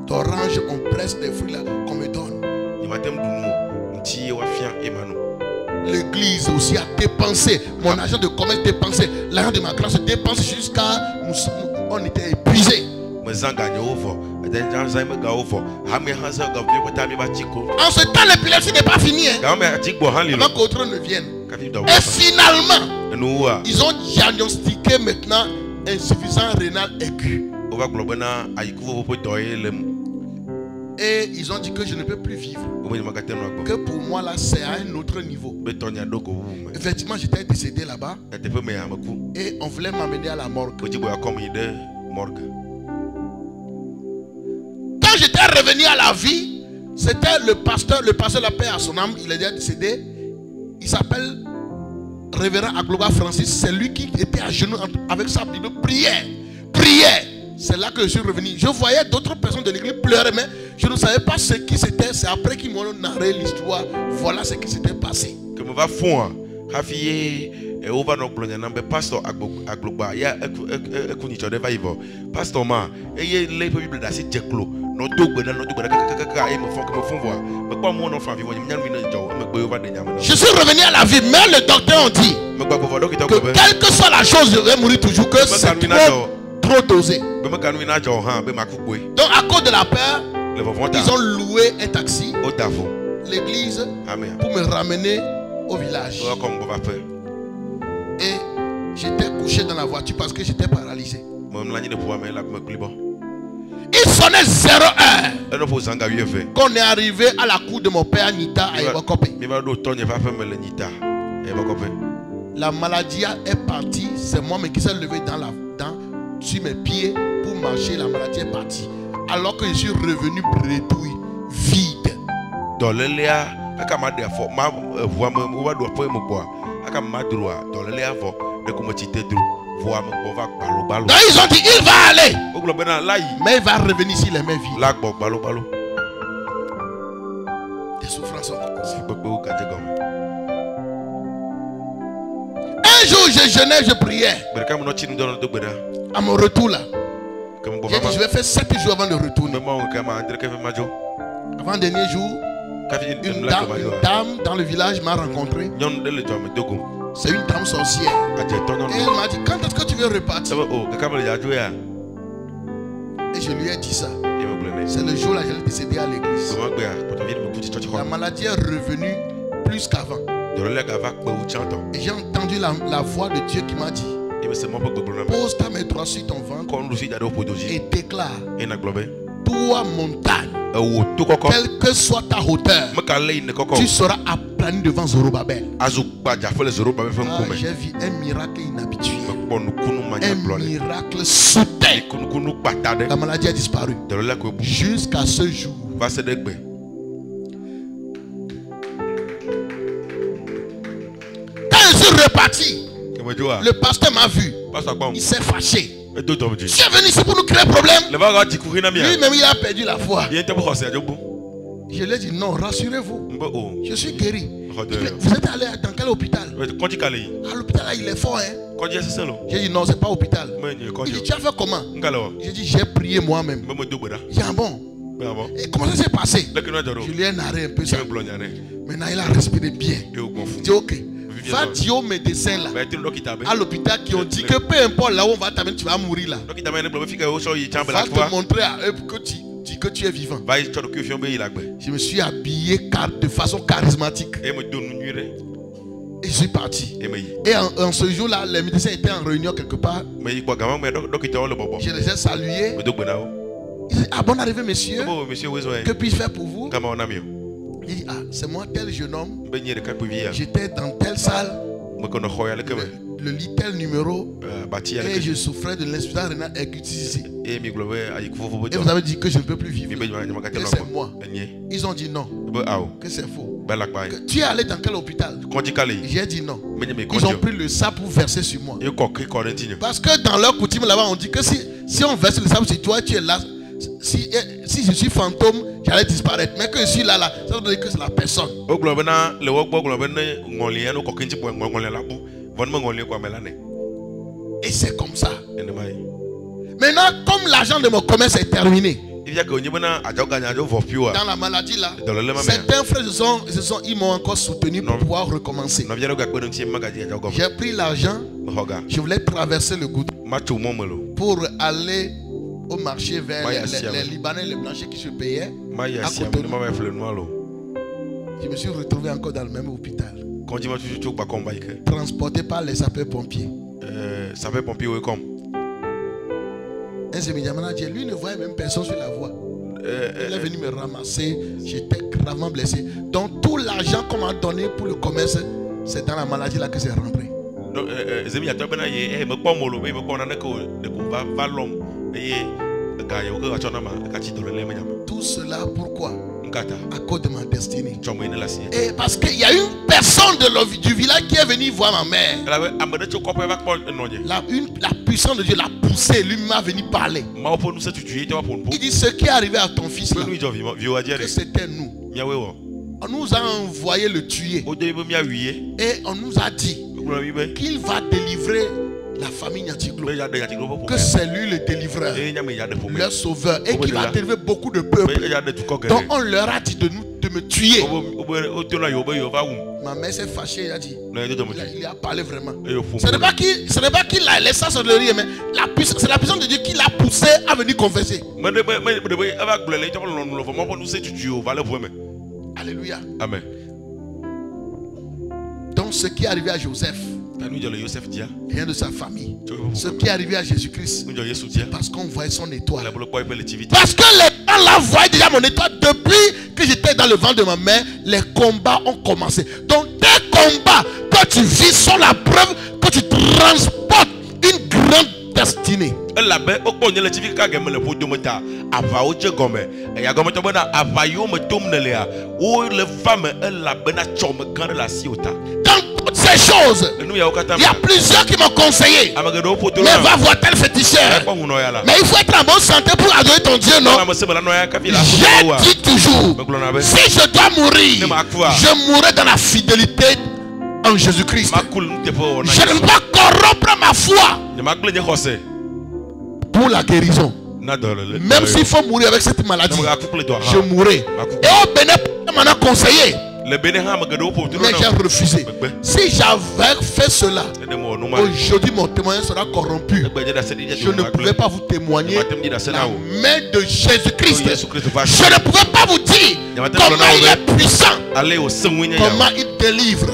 d'orange. On presse des fruits là qu'on me donne. L'église aussi a dépensé. Mon argent de commerce dépensé. L'argent de ma classe dépensé jusqu'à... On était épuisés. En ce temps, l'épilepsie n'est pas finie. Avant qu'autre ne vienne. Et finalement, ils ont diagnostiqué maintenant insuffisance rénale aiguë. Et ils ont dit que je ne peux plus vivre. Que pour moi là c'est à un autre niveau. Effectivement j'étais décédé là-bas. Et on voulait m'amener à la morgue. Quand j'étais revenu à la vie, c'était le pasteur de la paix à son âme. Il est déjà décédé. Il s'appelle Révérend Agloba Francis. C'est lui qui était à genoux avec sa Bible. Prière. C'est là que je suis revenu. Je voyais d'autres personnes de l'église pleurer, mais je ne savais pas ce qui c'était. C'est après qu'ils m'ont narré l'histoire. Voilà ce qui s'était passé. Pastor Agloba, ya pastor ma, eye le Bible da si jeklo, no dogbe na kaka e me fon voir. Mais pas moi non vivant, je suis revenu à la vie, mais le docteur ont dit que quelle que soit la chose, je vais mourir toujours, que c'est trop dosé. Donc à cause de la peur, ils ont loué un taxi, l'église, pour me ramener au village. Et j'étais couché dans la voiture parce que j'étais paralysé. Il sonnait 01 qu'on est arrivé à la cour de mon père Nita à Ebokope. La maladie est partie. C'est moi qui s'est levé sur mes pieds pour marcher. La maladie est partie. Alors que je suis revenu bredouille, vide. Donc ils ont dit il va aller, mais il va revenir s'il est vie. Des souffrances. Un jour je jeûnais, je priais. À mon retour là, j'ai dit je vais faire 7 jours avant de retourner. Avant le dernier jour, une dame dans le village m'a rencontré. C'est une dame sorcière. Et elle m'a dit quand est-ce que tu veux repartir? Et je lui ai dit ça. C'est le jour là que j'ai décédé à l'église. La maladie est revenue plus qu'avant. Et j'ai entendu la voix de Dieu qui m'a dit pose ta main droite sur ton ventre et déclare toi montagne, quelle que soit ta hauteur, tu seras aplani devant Zorobabel. J'ai vu un miracle inhabituel, un miracle soudain. La maladie a disparu jusqu'à ce jour. Quand je suis reparti, le pasteur m'a vu, il s'est fâché. Tu es venu ici pour nous créer un problème. Lui-même il a perdu la foi. Je lui ai dit non, rassurez-vous, je suis guéri. Vous êtes allé dans quel hôpital? À l'hôpital là il est fort hein. J'ai dit non, c'est pas hôpital. Il dit tu as fait comment? J'ai dit j'ai prié moi-même. Il dit ah bon? Et comment ça s'est passé? Je lui ai narré un peu ça. Maintenant il a respiré bien. Il dit ok, va dire aux médecins là à l'hôpital qui ont dit que peu importe là où on va t'amener, tu vas mourir là. Va te montrer à eux que tu es vivant. Je me suis habillé de façon charismatique. Et je suis parti. Et en ce jour-là, les médecins étaient en réunion quelque part. Je les ai salués. Ils disent ah bonne arrivée monsieur. Que puis-je faire pour vous? Il dit ah c'est moi tel jeune homme. J'étais dans telle salle. le lit tel numéro, et je souffrais de l'insuffisance rénale aiguë ici. Et vous avez dit que je ne peux plus vivre, que c'est moi. Ils ont dit non, que c'est faux. Que tu es allé dans quel hôpital? J'ai dit non. Ils ont pris le sable pour verser sur moi. Parce que dans leur coutume là-bas, on dit que si on verse le sable sur toi, tu es là. Si je suis fantôme, j'allais disparaître. Mais que je suis là, ça veut dire que c'est la personne. Et c'est comme ça. Maintenant, comme l'argent de mon commerce est terminé, dans la maladie là, certains frères ils m'ont encore soutenu pour pouvoir recommencer. J'ai pris l'argent, je voulais traverser le goutte pour aller au marché vers les Libanais, les blanchis qui se payaient à Cotonou. Je me suis retrouvé encore dans le même hôpital, transporté par les sapeurs-pompiers. Un séminaire dit, lui ne voyait même personne sur la voie. Il est venu me ramasser, j'étais gravement blessé. Donc tout l'argent qu'on m'a donné pour le commerce, c'est dans la maladie là que c'est rentré. Tout cela pourquoi? À cause de ma destinée. Et parce qu'il y a une personne du village qui est venue voir ma mère. La puissance de Dieu l'a poussé, lui m'a venu parler. Il dit, ce qui est arrivé à ton fils là, que c'était nous. On nous a envoyé le tuer. Et on nous a dit qu'il va délivrer la famille Nyatiglo, que c'est lui le délivreur, leur sauveur, et qu'il va délivrer beaucoup de peuples. Donc on leur a dit de me tuer. Ma mère s'est fâchée, elle a dit, il a parlé vraiment. Ce n'est pas qu'il a laissé ça de rire, mais c'est la puissance de Dieu qui l'a poussé à venir confesser. Alléluia. Amen. Donc ce qui est arrivé à Joseph, rien de sa famille. Ce qui est arrivé à Jésus-Christ, parce qu'on voyait son étoile. Parce que les gens là voyaient déjà mon étoile. Depuis que j'étais dans le ventre de ma mère, les combats ont commencé. Donc tes combats que tu vis sont la preuve que tu transportes une grande destinée. Dans toutes ces choses, il y a plusieurs qui m'ont conseillé, mais va voir tel féticheur. Mais il faut être en bonne santé pour adorer ton Dieu, non? J'ai dit toujours, si je dois mourir, je mourrai dans la fidélité en Jésus-Christ. Je ne veux pas corrompre ma foi pour la guérison. Même s'il faut mourir avec cette maladie, je mourrai. Et au Bénin, on m'en a conseillé, mais j'ai refusé. Si j'avais fait cela, aujourd'hui mon témoignage sera corrompu. Je ne pouvais pas vous témoigner la main de Jésus-Christ. Je ne pouvais pas vous dire comment il est puissant, comment il délivre,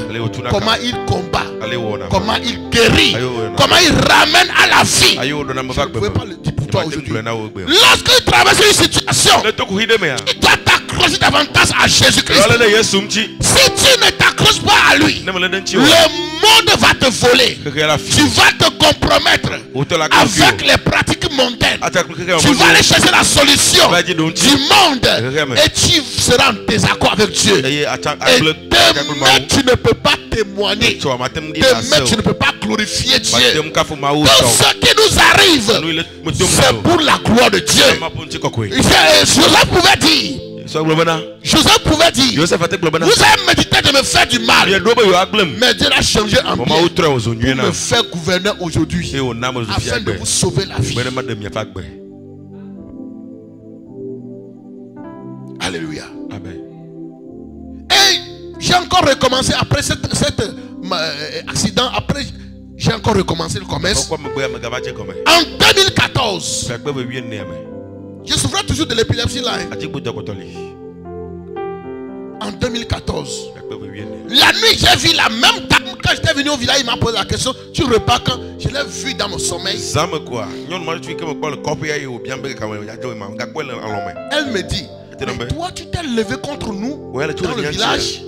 comment il combat, comment il guérit, comment il ramène à la vie. Je ne pouvais pas le dire pour toi aujourd'hui. Lorsque tu traverses une situation, tu dois t'accrocher davantage à Jésus-Christ. Si tu ne t'accroches pas à lui, le monde va te voler. Tu vas te compromettre avec les pratiques mondaines. Tu vas aller chercher la solution du monde et tu seras en désaccord avec Dieu. Et demain tu ne peux pas témoigner. Demain tu ne peux pas glorifier Dieu. Tout ce qui nous arrive, c'est pour la gloire de Dieu. Joseph pouvait dire, Joseph pouvait dire, vous avez médité de me faire du mal, mais Dieu a changé en bien pour me faire gouverneur aujourd'hui, afin de vous sauver la vie. Alléluia. Amen. Et j'ai encore recommencé après cet accident. Après, j'ai encore recommencé le commerce. En 2014, je souffrais toujours de l'épilepsie là. En 2014, la nuit, j'ai vu la même dame. Quand j'étais venu au village, il m'a posé la question, tu repars quand? Je l'ai vu dans mon sommeil. Elle me dit, mais toi tu t'es levé contre nous dans le village.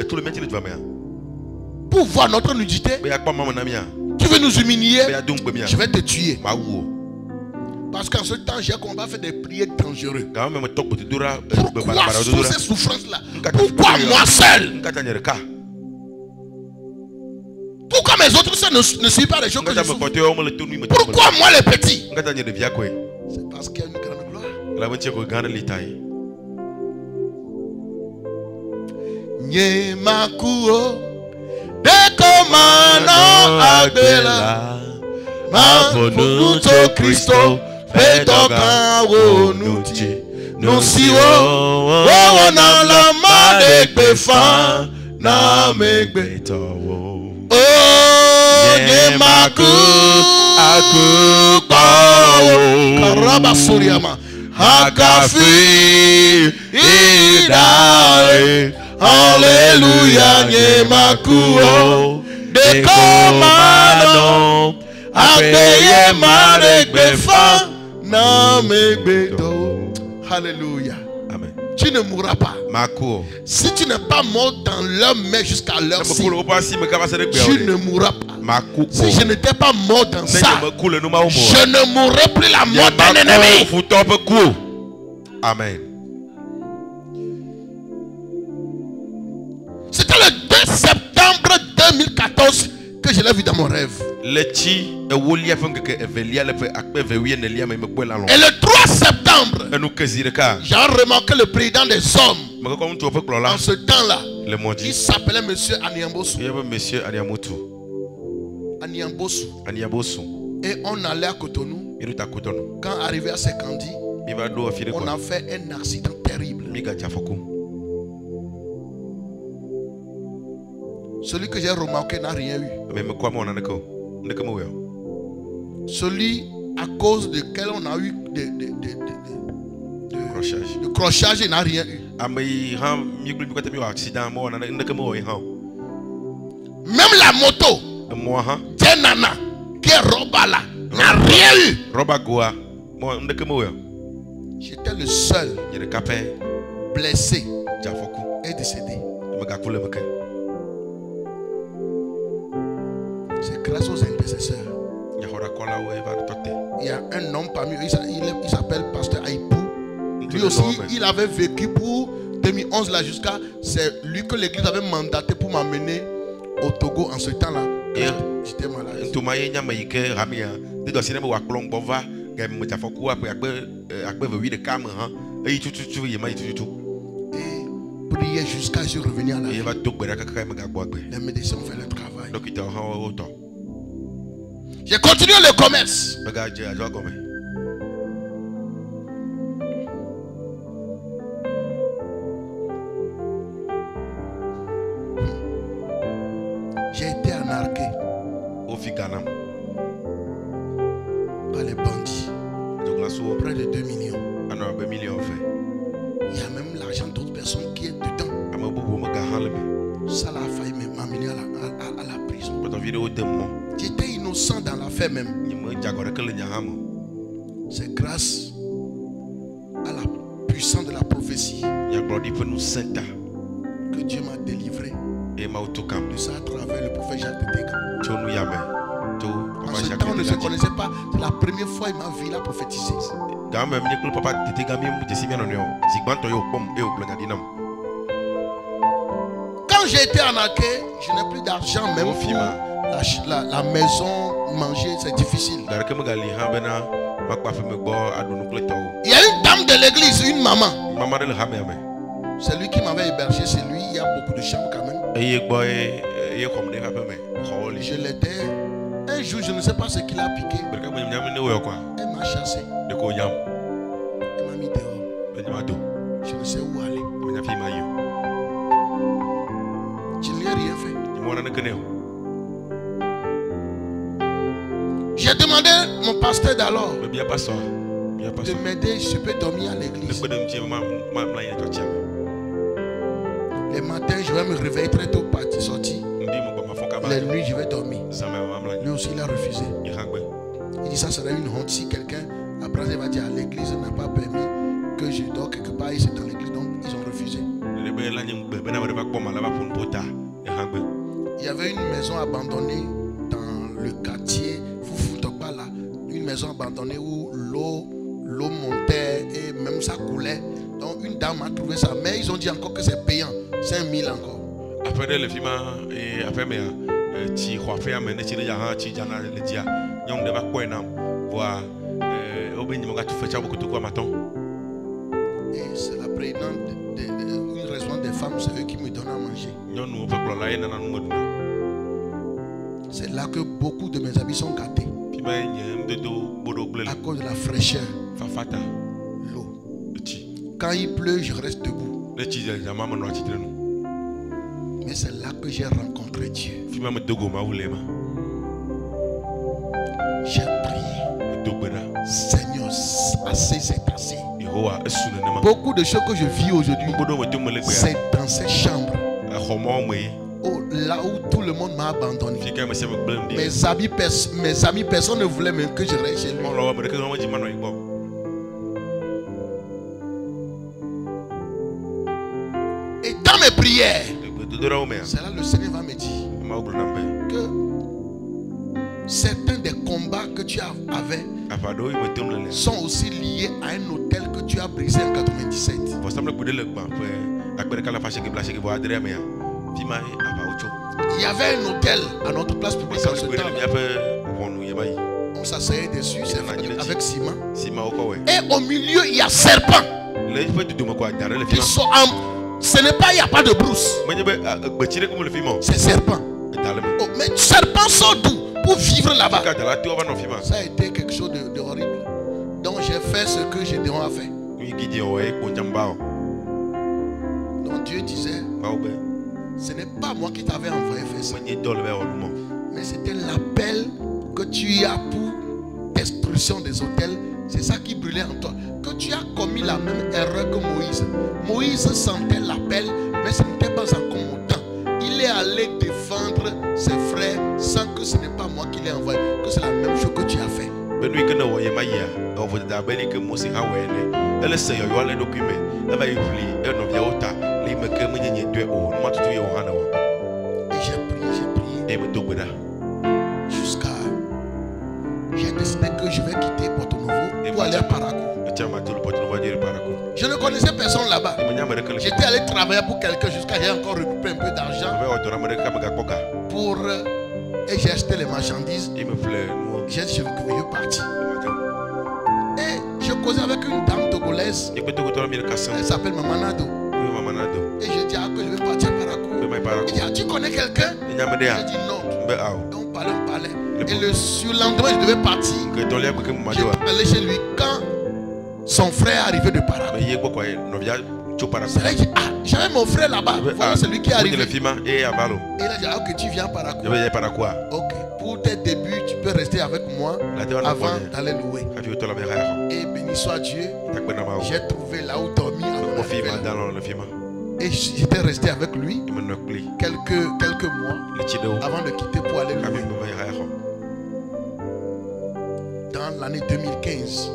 pour voir notre nudité. Tu veux nous humilier? Je vais te tuer. Parce qu'en ce temps, j'ai qu'on va faire des prières dangereuses. Pourquoi sous ces souffrances-là? Pourquoi moi seul? Pourquoi mes autres sœurs ne suivent pas les choses que je souffre? Pourquoi moi les petits? C'est parce qu'il y a une grande gloire. Nyemakuo Dekomano Agbela Mafonuto Christo Petoka Wonuti Nusiwo Wona la Madekbe Fa Na Megbe Oh Nyemaku Akupa Karaba Suriama Hakafi Idare Alléluia, Nyemakuo, de commandant, Abeye Marek Befa, Namegbedo. Alléluia. Amen. Tu ne mourras pas. Si tu n'es pas mort dans leur main jusqu'à leur ci, tu ne mourras pas. Si je n'étais pas mort dans ça, je ne mourrais plus la mort d'un ennemi. Amen. C'était le 2 septembre 2014 que je l'ai vu dans mon rêve. Et le 3 septembre, j'ai remarqué le président des hommes. En ce temps-là, il s'appelait Monsieur Aniambosu. Et on allait à Cotonou. Quand arrivé à Sekandi, on a fait un accident terrible. Celui que j'ai remarqué n'a rien eu. Celui à cause duquel on a eu de crochage, il n'a rien eu. Même la moto, Djenana, qui est Robala, n'a rien eu. J'étais le seul blessé et décédé. C'est grâce aux intercesseurs. Il y a un homme parmi eux, il s'appelle Pasteur Aïpou. Lui aussi, il avait vécu pour 2011 là jusqu'à... C'est lui que l'église avait mandaté pour m'amener au Togo en ce temps-là. J'étais malade. Et prier jusqu'à ce que je revienne à la vie. Les médecins ont fait le travail. J'ai continué le commerce. J'ai été arnaqué par les bandits. Près de 2 millions. Il y a même l'argent d'autres personnes qui est dedans. Ça l'a failli m'amener à la prison. J'étais innocent dans l'affaire même. C'est grâce à la puissance de la prophétie que Dieu m'a délivré de ça à travers le prophète Jacques de Téga. En ce temps, on ne se connaissait pas. C'est la première fois qu'il m'a vu la prophétiser. Quand j'ai été arnaqué, je n'ai plus d'argent même pour la maison, manger, c'est difficile. Il y a une dame de l'église, une maman. C'est lui qui m'avait hébergé, c'est lui, il y a beaucoup de chambres quand même. Je l'étais. Un jour, je ne sais pas ce qu'il a piqué. Elle m'a chassé. Elle m'a mis dehors. Je ne sais où aller. Je ne lui ai rien fait. J'ai demandé à mon pasteur d'alors de m'aider, je peux dormir à l'église. Les matins, je vais me réveiller très tôt, partir, sortir. Les nuits, je vais dormir. Lui aussi, il a refusé. Il dit ça serait une honte si quelqu'un, après, il va dire à l'église n'a pas permis que je dors quelque part et c'est dans l'église. Donc, ils ont refusé. Il y avait une maison abandonnée dans le quartier Foufountokpa là. Une maison abandonnée où l'eau montait et même ça coulait. Donc une dame a trouvé ça. Mais ils ont dit encore que c'est payant. 5 000 encore. Après le film, après mais si on fait amener si les gens qui jana le dia, on ne va pas quoi voir au béni mon gars tu fais ça beaucoup de quoi maintenant. Et c'est la présidente une raison des femmes, c'est eux qui me donnent à manger. C'est là que beaucoup de mes habits sont gâtés. À cause de la fraîcheur. L'eau. Quand il pleut, je reste debout. Mais c'est là que j'ai rencontré Dieu. J'ai prié. Seigneur, assez c'est assez. Beaucoup de choses que je vis aujourd'hui, c'est dans ces chambres. Oh, là où tout le monde m'a abandonné. Mes amis, personne ne voulait même que je reste chez lui. Et dans mes prières, c'est là le Seigneur va me dire que certains des combats que tu avais sont aussi liés à un hôtel que tu as brisé en 97. Il y avait un hôtel à notre place publique en ce temps. On s'asseyait dessus, c'est avec ciment. Et au milieu, il y a serpent. Ce n'est pas, il n'y a pas de brousse. C'est serpent. Oh, mais serpent sont doux pour vivre là-bas. Ça a été quelque chose de horrible. Donc j'ai fait ce que j'ai déjà fait. Donc Dieu disait, ce n'est pas moi qui t'avais envoyé faire ça. Mais c'était l'appel que tu as pour destruction des hôtels. C'est ça qui brûlait en toi. Que tu as commis la même erreur que Moïse. Moïse sentait l'appel, mais ce n'était pas encore mon temps. Il est allé défendre ses frères sans que ce n'est pas moi qui l'ai envoyé. Que c'est la même chose que tu as fait. Et j'ai prié. Jusqu'à... J'ai décidé que je vais quitter Porto Novo pour aller à Parakou. Je ne connaissais personne là-bas. J'étais allé travailler pour quelqu'un jusqu'à j'ai encore récupéré un peu d'argent pour... Et j'ai acheté les marchandises. Je suis parti. Et je causais avec une dame togolaise. Elle s'appelle Mamanado. Et je dis que je vais partir à Parakou. Il dit, tu connais quelqu'un? Je dis non. Donc on parlait. Et le surlendemain, je devais partir. J'étais allé chez lui quand son frère est arrivé de Parakou. Il dit, j'avais mon frère là-bas. Voilà, c'est lui qui est arrivé. Et il a dit, ok, tu viens à Parakou. Ok, pour tes débuts, tu peux rester avec moi avant d'aller louer. Et béni soit Dieu, j'ai trouvé là où dormir. Et j'étais resté avec lui quelques mois avant de quitter pour aller louer. Dans l'année 2015,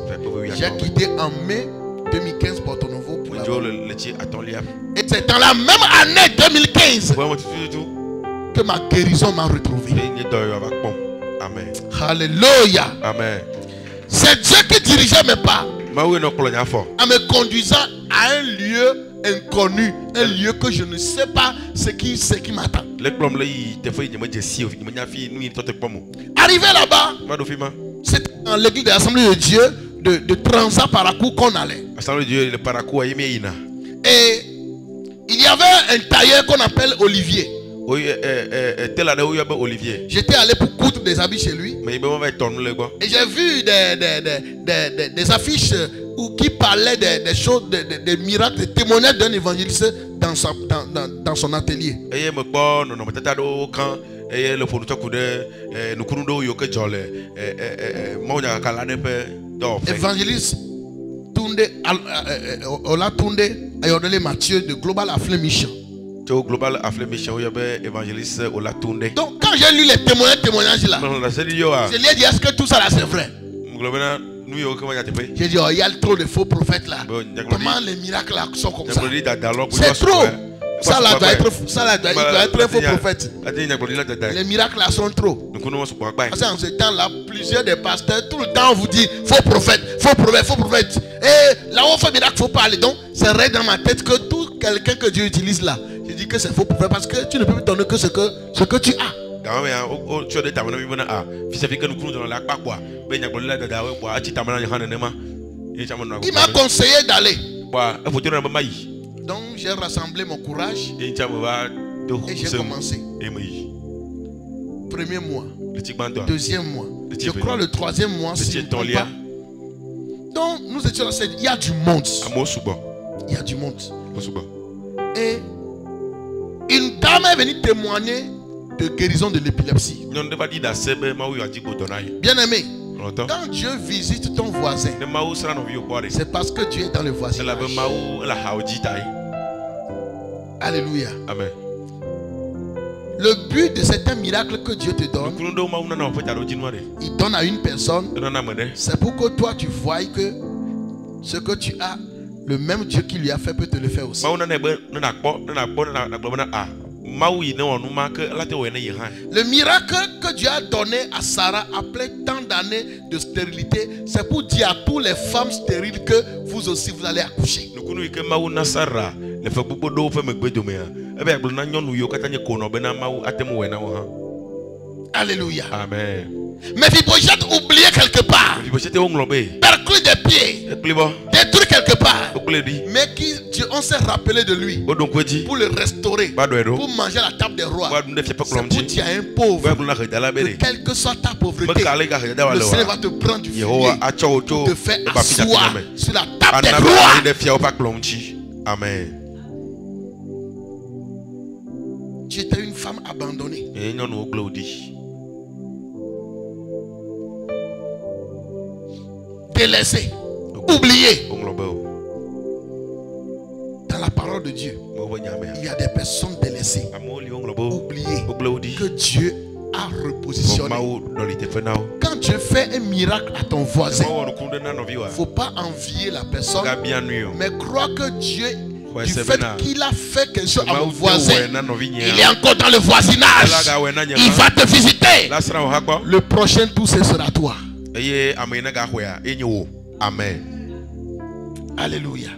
j'ai quitté en mai 2015 Porto Novo pour la et c'est dans la même année 2015 que ma guérison m'a retrouvé. Amen. Alléluia. Amen. C'est Dieu qui dirigeait mes pas en me conduisant à un lieu inconnu, un lieu que je ne sais pas ce qui m'attend. Arrivé là-bas, c'était dans l'église de l'Assemblée de Dieu de Transat Parakou qu'on allait. Et il y avait un tailleur qu'on appelle Olivier. J'étais allé pour coudre des habits chez lui. Et j'ai vu des affiches qui parlaient des choses, des miracles, des témoignages d'un évangéliste dans son atelier. Évangéliste Ola Tunde Ayodele Mathieu de Global Afflame Mission. Global Afflame Mission, évangéliste Ola Tunde. Donc quand j'ai lu les témoignages là, je lui ai dit, est-ce que tout ça là c'est vrai? J'ai dit, il y a trop de faux prophètes là. Comment les miracles là sont comme ça? C'est trop. Ça là doit être un faux prophète. Les miracles là sont trop. Parce qu'en ce temps-là, plusieurs des pasteurs, tout le temps on vous dit faux prophète, faux prophète, faux prophète. Et là où on fait miracle, il ne faut pas aller. Donc, c'est vrai dans ma tête que tout quelqu'un que Dieu utilise là, je dis que c'est faux prophète parce que tu ne peux plus donner que ce que tu as. Il m'a conseillé d'aller. Donc j'ai rassemblé mon courage et j'ai commencé. Premier mois, deuxième mois, je crois le troisième mois, si je ne trompe pas. Donc nous étions là, il y a du monde. Il y a du monde. Et une dame est venue témoigner de guérison de l'épilepsie. Bien aimé, quand Dieu visite ton voisin, c'est parce que Dieu est dans le voisinage. Alléluia. Amen. Le but de certains miracles que Dieu te donne, il donne à une personne, c'est pour que toi tu voies que ce que tu as, le même Dieu qui lui a fait peut te le faire aussi. Le miracle que Dieu a donné à Sarah après tant d'années de stérilité, c'est pour dire à toutes les femmes stériles que vous aussi vous allez accoucher. Alléluia. Amen. Mais Mephibosheth oublié quelque part. Perclus des pieds. Détruit quelque part. Mais on s'est rappelé de lui. Pour le restaurer. Pour manger à la table des rois. C'est pour dire à un pauvre que quelle que soit ta pauvreté, le Seigneur va te prendre du filet pour te faire asseoir sur la table des rois. Amen. Tu étais une femme abandonnée. Délaissée. Oubliée. Dans la parole de Dieu, il y a des personnes délaissées, oubliées, que Dieu a repositionné. Quand Dieu fait un miracle à ton voisin, il ne faut pas envier la personne, mais crois que Dieu, du fait qu'il a fait quelque chose à mon voisin, il est encore dans le voisinage. Il va te visiter. Le prochain tour, ce sera toi. Amen. Alléluia.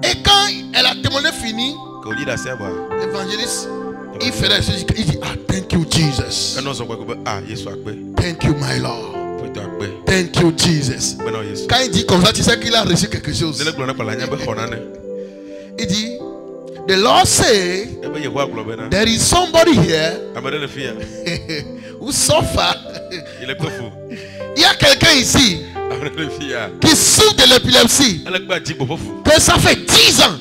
Et quand elle a témoigné fini, l'évangéliste, il fait la chose, il dit, ah, thank you Jesus. Thank you my Lord. Thank you Jesus. Quand il dit comme ça, tu sais qu'il a reçu quelque chose. Il dit, the Lord say, there is somebody here who suffer. Il y a quelqu'un ici qui souffre de l'épilepsie, que ça fait 10 ans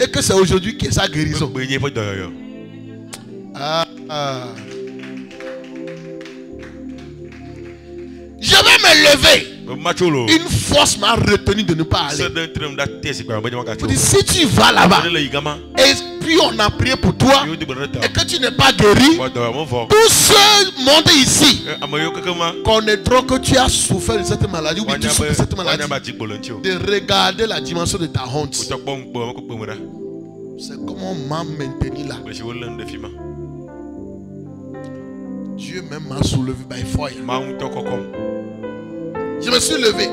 et que c'est aujourd'hui qui est sa guérison. Je vais me lever. Une force m'a retenu de ne pas aller. Si tu vas là-bas et puis on a prié pour toi et que tu n'es pas guéri, tout ce monde ici connaîtront que tu as souffert de cette maladie ou que tu souffres de cette maladie, de regarder la dimension de ta honte. C'est comment on m'a maintenu là. Dieu même m'a soulevé by fire. Je me suis levé.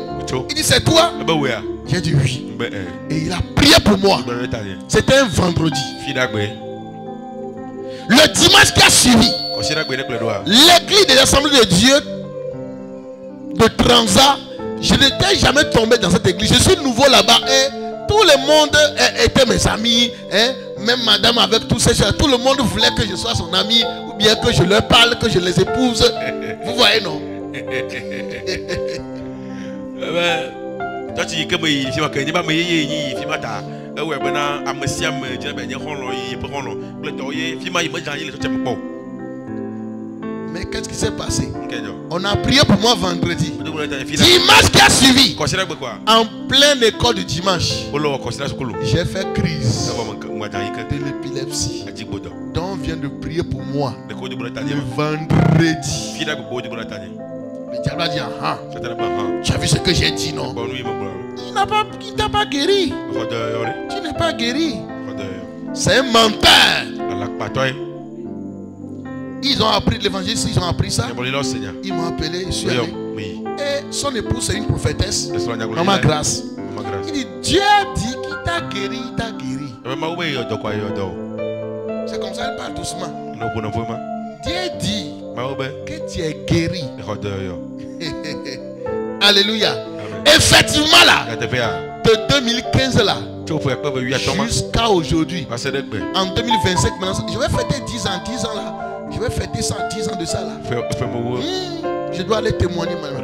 Il dit, c'est toi? J'ai dit oui. Et il a prié pour moi. C'était un vendredi. Le dimanche qui a suivi, l'église des assemblées de Dieu de Transat, je n'étais jamais tombé dans cette église. Je suis nouveau là-bas et tout le monde était mes amis. Même madame avec tous ces gens, tout le monde voulait que je sois son ami ou bien que je leur parle, que je les épouse. Vous voyez, non? Mais qu'est-ce qui s'est passé? On a prié pour moi vendredi. Dimanche qui a suivi, en pleine école du dimanche, j'ai fait crise de l'épilepsie. Donc on vient de prier pour moi le vendredi. Le diable a dit, ah, tu as vu ce que j'ai dit, non? Il t'a pas guéri. Tu n'es pas guéri. C'est un menteur. Ils ont appris de l'évangile, ils ont appris ça. Ils m'ont appelé, je suis allé. Et son épouse, c'est une prophétesse. Maman Grâce. Il dit, Dieu dit qu'il t'a guéri, il t'a guéri. C'est comme ça, elle parle doucement. Dieu dit que tu es guéri. Alléluia. Effectivement là, de 2015 là, jusqu'à aujourd'hui, en 2025 maintenant, je vais fêter 10 ans là. Je vais fêter 110 ans de ça là. Je dois aller témoigner maintenant.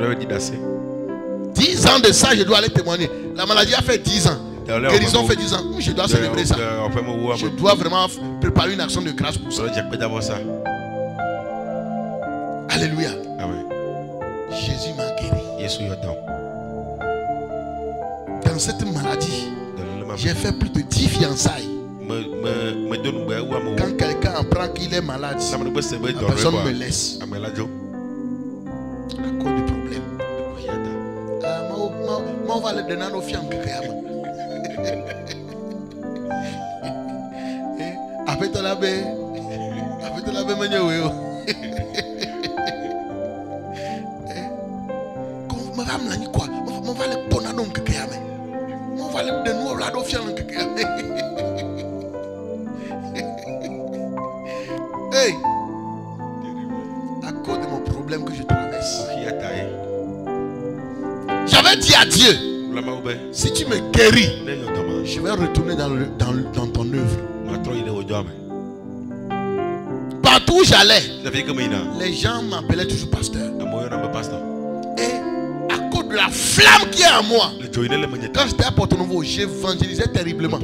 10 ans de ça, je dois aller témoigner. La maladie a fait 10 ans. Guérison fait 10 ans. Je dois célébrer ça. Je dois vraiment préparer une action de grâce pour ça. Alléluia. Jésus m'a guéri. Dans cette maladie, j'ai fait plus de 10 fiançailles. Quand quelqu'un apprend qu'il est malade, la personne me laisse. À cause du problème. On va le donner à nos fiancés. Après te la baie, hey, à cause de mon problème que je traverse, j'avais dit à Dieu, si tu me guéris, je vais retourner dans ton œuvre. Partout où j'allais, les gens m'appelaient toujours pasteur. Et à cause de la flamme qui est en moi, quand j'étais à Porto Novo, j'évangélisais terriblement.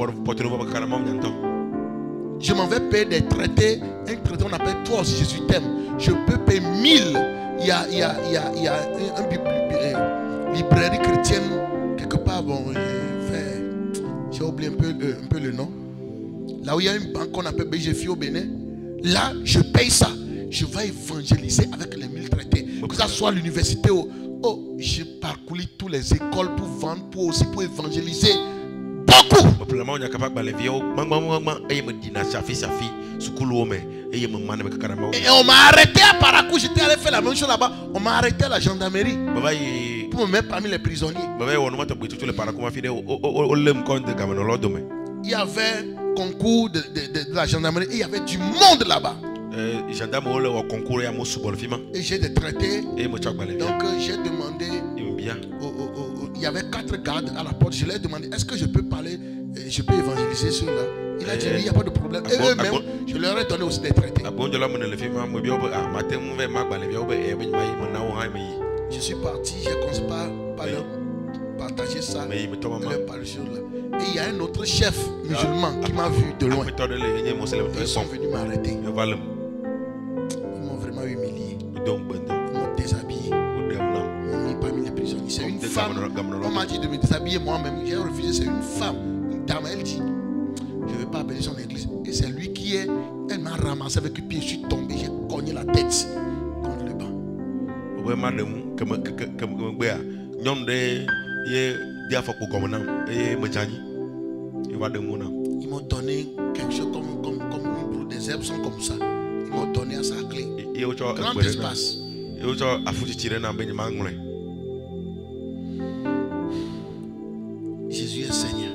Je m'en vais payer des traités. Un traité on appelle toi si Jésus t'aime. Je peux payer 1000. Il y a une librairie chrétienne quelque part. Bon, j'ai oublié un peu le nom. Là où il y a une banque qu'on appelle BGFI au Bénin. Là, je paye ça. Je vais évangéliser avec les 1000 traités. Que ça soit l'université. J'ai parcouru toutes les écoles pour vendre, pour évangéliser. Beaucoup. Et on m'a arrêté à Parakou. J'étais allé faire la même chose là-bas. On m'a arrêté à la gendarmerie pour me mettre parmi les prisonniers. Il y avait un concours de la gendarmerie et il y avait du monde là-bas. Et j'ai des traités. Donc j'ai demandé. Il y avait 4 gardes à la porte. Je leur ai demandé, est-ce que je peux parler, je peux évangéliser ceux-là? Il a dit oui, il n'y a pas de problème. Et eux-mêmes, je leur ai donné aussi des traités. Je suis parti, j'ai commencé par leur partager ça. Leur parler sur là. Et il y a un autre chef musulman qui m'a vu de loin. Ils sont venus m'arrêter. Ils m'ont vraiment humilié. Ils m'ont déshabillé. Parmi les prisonniers, c'est une femme. On m'a dit de me déshabiller moi-même. J'ai refusé. C'est une femme, une dame. Elle dit, je ne vais pas appeler son église. Et c'est lui qui est. Elle m'a ramassé avec le pied. Je suis tombé. J'ai cogné la tête contre le banc. Ils m'ont donné quelque chose comme des herbes sont comme ça. Ils m'ont donné à sa clé. Grand espace. Jésus est Seigneur.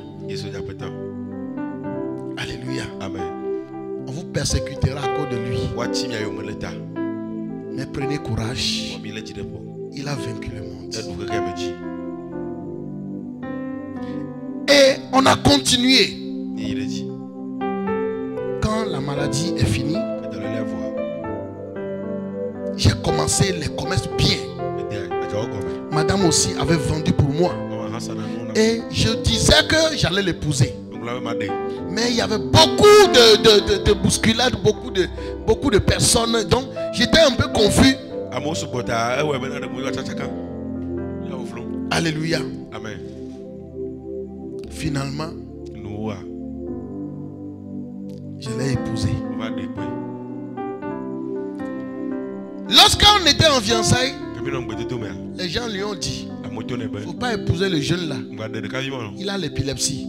Alléluia. Amen. On vous persécutera à cause de lui. Mais prenez courage. Il a vaincu le monde. Et on a continué. Quand la maladie est finie, j'ai commencé les commerces bien. Madame aussi avait vendu pour moi. Et je disais que j'allais l'épouser. Mais il y avait beaucoup de bousculades, beaucoup de personnes. Donc j'étais un peu confus. Alléluia. Amen. Finalement, je l'ai épousée. Lorsqu'on était en fiançailles, les gens lui ont dit, il ne faut pas épouser le jeune là. Il a l'épilepsie.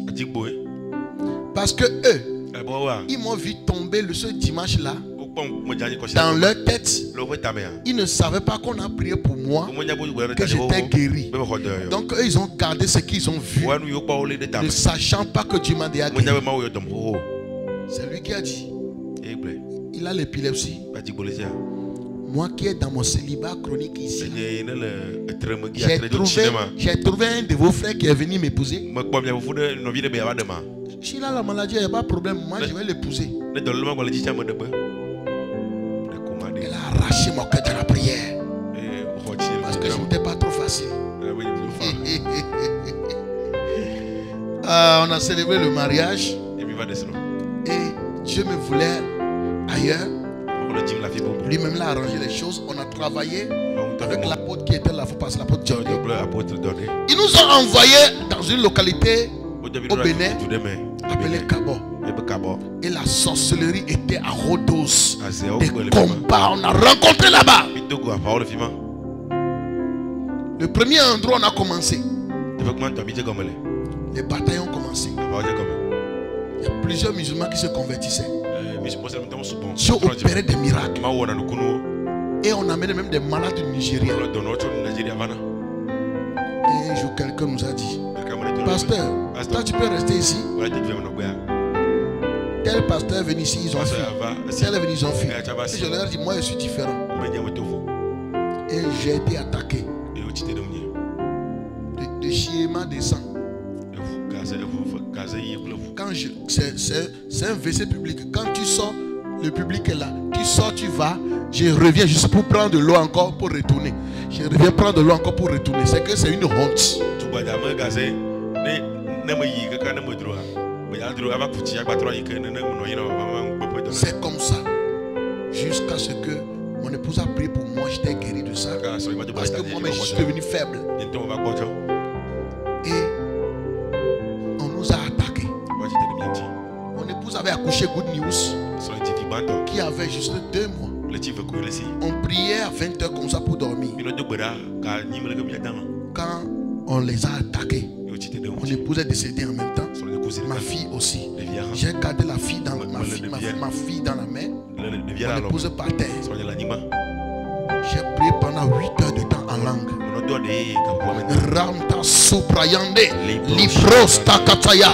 Parce que eux, Ils m'ont vu tomber ce dimanche-là. Dans leur tête, ils ne savaient pas qu'on a prié pour moi, que j'étais guéri. Donc eux, ils ont gardé ce qu'ils ont vu, ne sachant pas que Dieu m'a déjà guéri. C'est lui qui a dit. Il a l'épilepsie. Moi qui est dans mon célibat chronique ici, j'ai trouvé un de vos frères qui est venu m'épouser. S'il a la maladie, il n'y a pas de problème. Moi, je vais l'épouser. Elle a arraché mon cœur dans la prière. Parce que ce n'était pas trop facile. On a célébré le mariage. Et Dieu me voulait ailleurs. Lui-même l'a arrangé les choses. On a travaillé avec l'apôtre qui était là. Il faut passer l'apôtre John. Ils nous ont envoyés dans une localité au Bénin appelée Cabo. Et la sorcellerie était à Rhodos. Des combats, on a rencontré là-bas. Le premier endroit où on a commencé, les batailles ont commencé. Il y a plusieurs musulmans qui se convertissaient. Dieu opérait des miracles. Et on amenait même des malades du Nigeria. Et un jour, quelqu'un nous a dit: Pasteur, toi tu peux rester ici. Tel pasteur est venu ici, ils ont fui. Tel est venu, ils ont fui. Et je leur ai dit: moi je suis différent. Et j'ai été attaqué. De schéma de sang. Quand c'est un WC public. Quand tu sors, le public est là. Tu sors, tu vas. Je reviens juste pour prendre de l'eau encore pour retourner. Je reviens prendre de l'eau encore pour retourner. C'est que c'est une honte. C'est comme ça. Jusqu'à ce que mon épouse a prié pour moi. J'étais guéri de ça. Parce que moi-même je suis devenu faible. Et on nous a attaqués. Mon épouse avait accouché Good News, qui avait juste 2 mois. On priait à 20h comme ça pour dormir. Quand on les a attaqués, mon épouse est décédée en même temps. Ma fille aussi. J'ai gardé la fille dans ma fille dans la main. Mon épouse par terre. J'ai prié pendant 8 heures de temps en langue. Ramta Suprayande, Libros Takataya,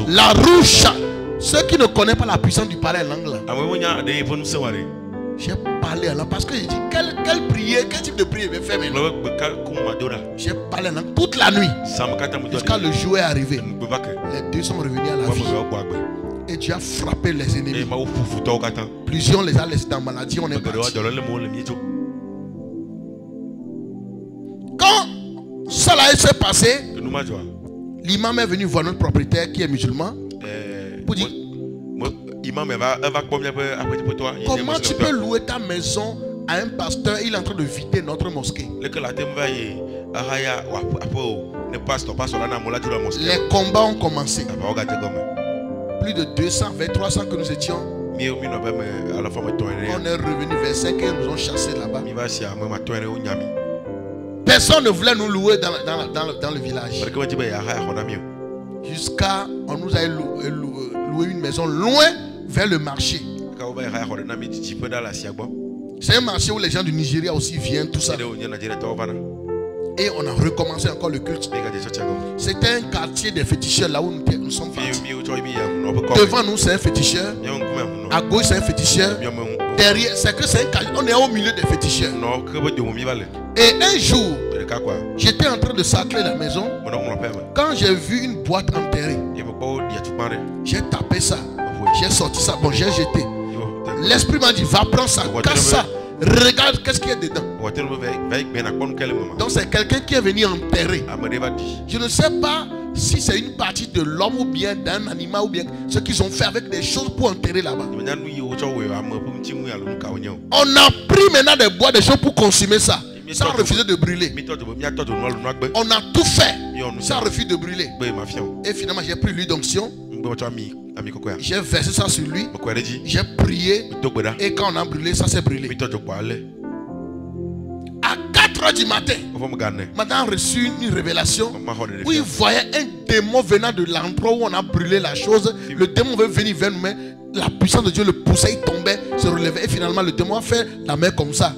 la Roucha. Ceux qui ne connaissent pas la puissance du parler en langue là. J'ai parlé en langue parce que j'ai dit quelle prière, quel type de prière je vais faire maintenant. J'ai parlé en langue toute la nuit. Jusqu'à le jour est arrivé. Les 2 sont revenus à la vie. Et Dieu a frappé les ennemis. Plusieurs les a laissés dans la maladie. On est parti. Quand cela s'est passé, l'imam est venu voir notre propriétaire qui est musulman pour dire: comment tu peux louer ta maison à un pasteur? Il est en train de vider notre mosquée. Les combats ont commencé. Plus de 200, vers 300 que nous étions. On est revenu vers 5 et nous ont chassés là-bas. Personne ne voulait nous louer dans le village. Jusqu'à on nous a loué une maison loin vers le marché. C'est un marché où les gens du Nigeria aussi viennent, tout ça. Et on a recommencé encore le culte. C'était un quartier des féticheurs là où nous sommes partis. Devant nous c'est un féticheur. À gauche c'est un féticheur. Derrière c'est que c'est un quartier. On est au milieu des féticheurs. Et un jour, j'étais en train de sacrer la maison. Quand j'ai vu une boîte enterrée, j'ai tapé ça. J'ai sorti ça. Bon, j'ai jeté. L'esprit m'a dit: va prendre ça, casse ça. Regarde qu'est-ce qu'il y a dedans. Donc c'est quelqu'un qui est venu enterrer. Je ne sais pas si c'est une partie de l'homme ou bien d'un animal ou bien ce qu'ils ont fait avec des choses pour enterrer là-bas. On a pris maintenant des bois, des choses pour consommer ça. Ça a refusé de brûler. On a tout fait. Ça a refusé de brûler. Et finalement j'ai pris l'huile d'onction. J'ai versé ça sur lui. J'ai prié. Et quand on a brûlé, ça s'est brûlé. À 4 4h du matin, madame a reçu une révélation où il voyait un démon venant de l'endroit où on a brûlé la chose. Le démon veut venir vers nous, mais la puissance de Dieu le poussait, il tombait, se relevait. Et finalement, le démon a fait la main comme ça.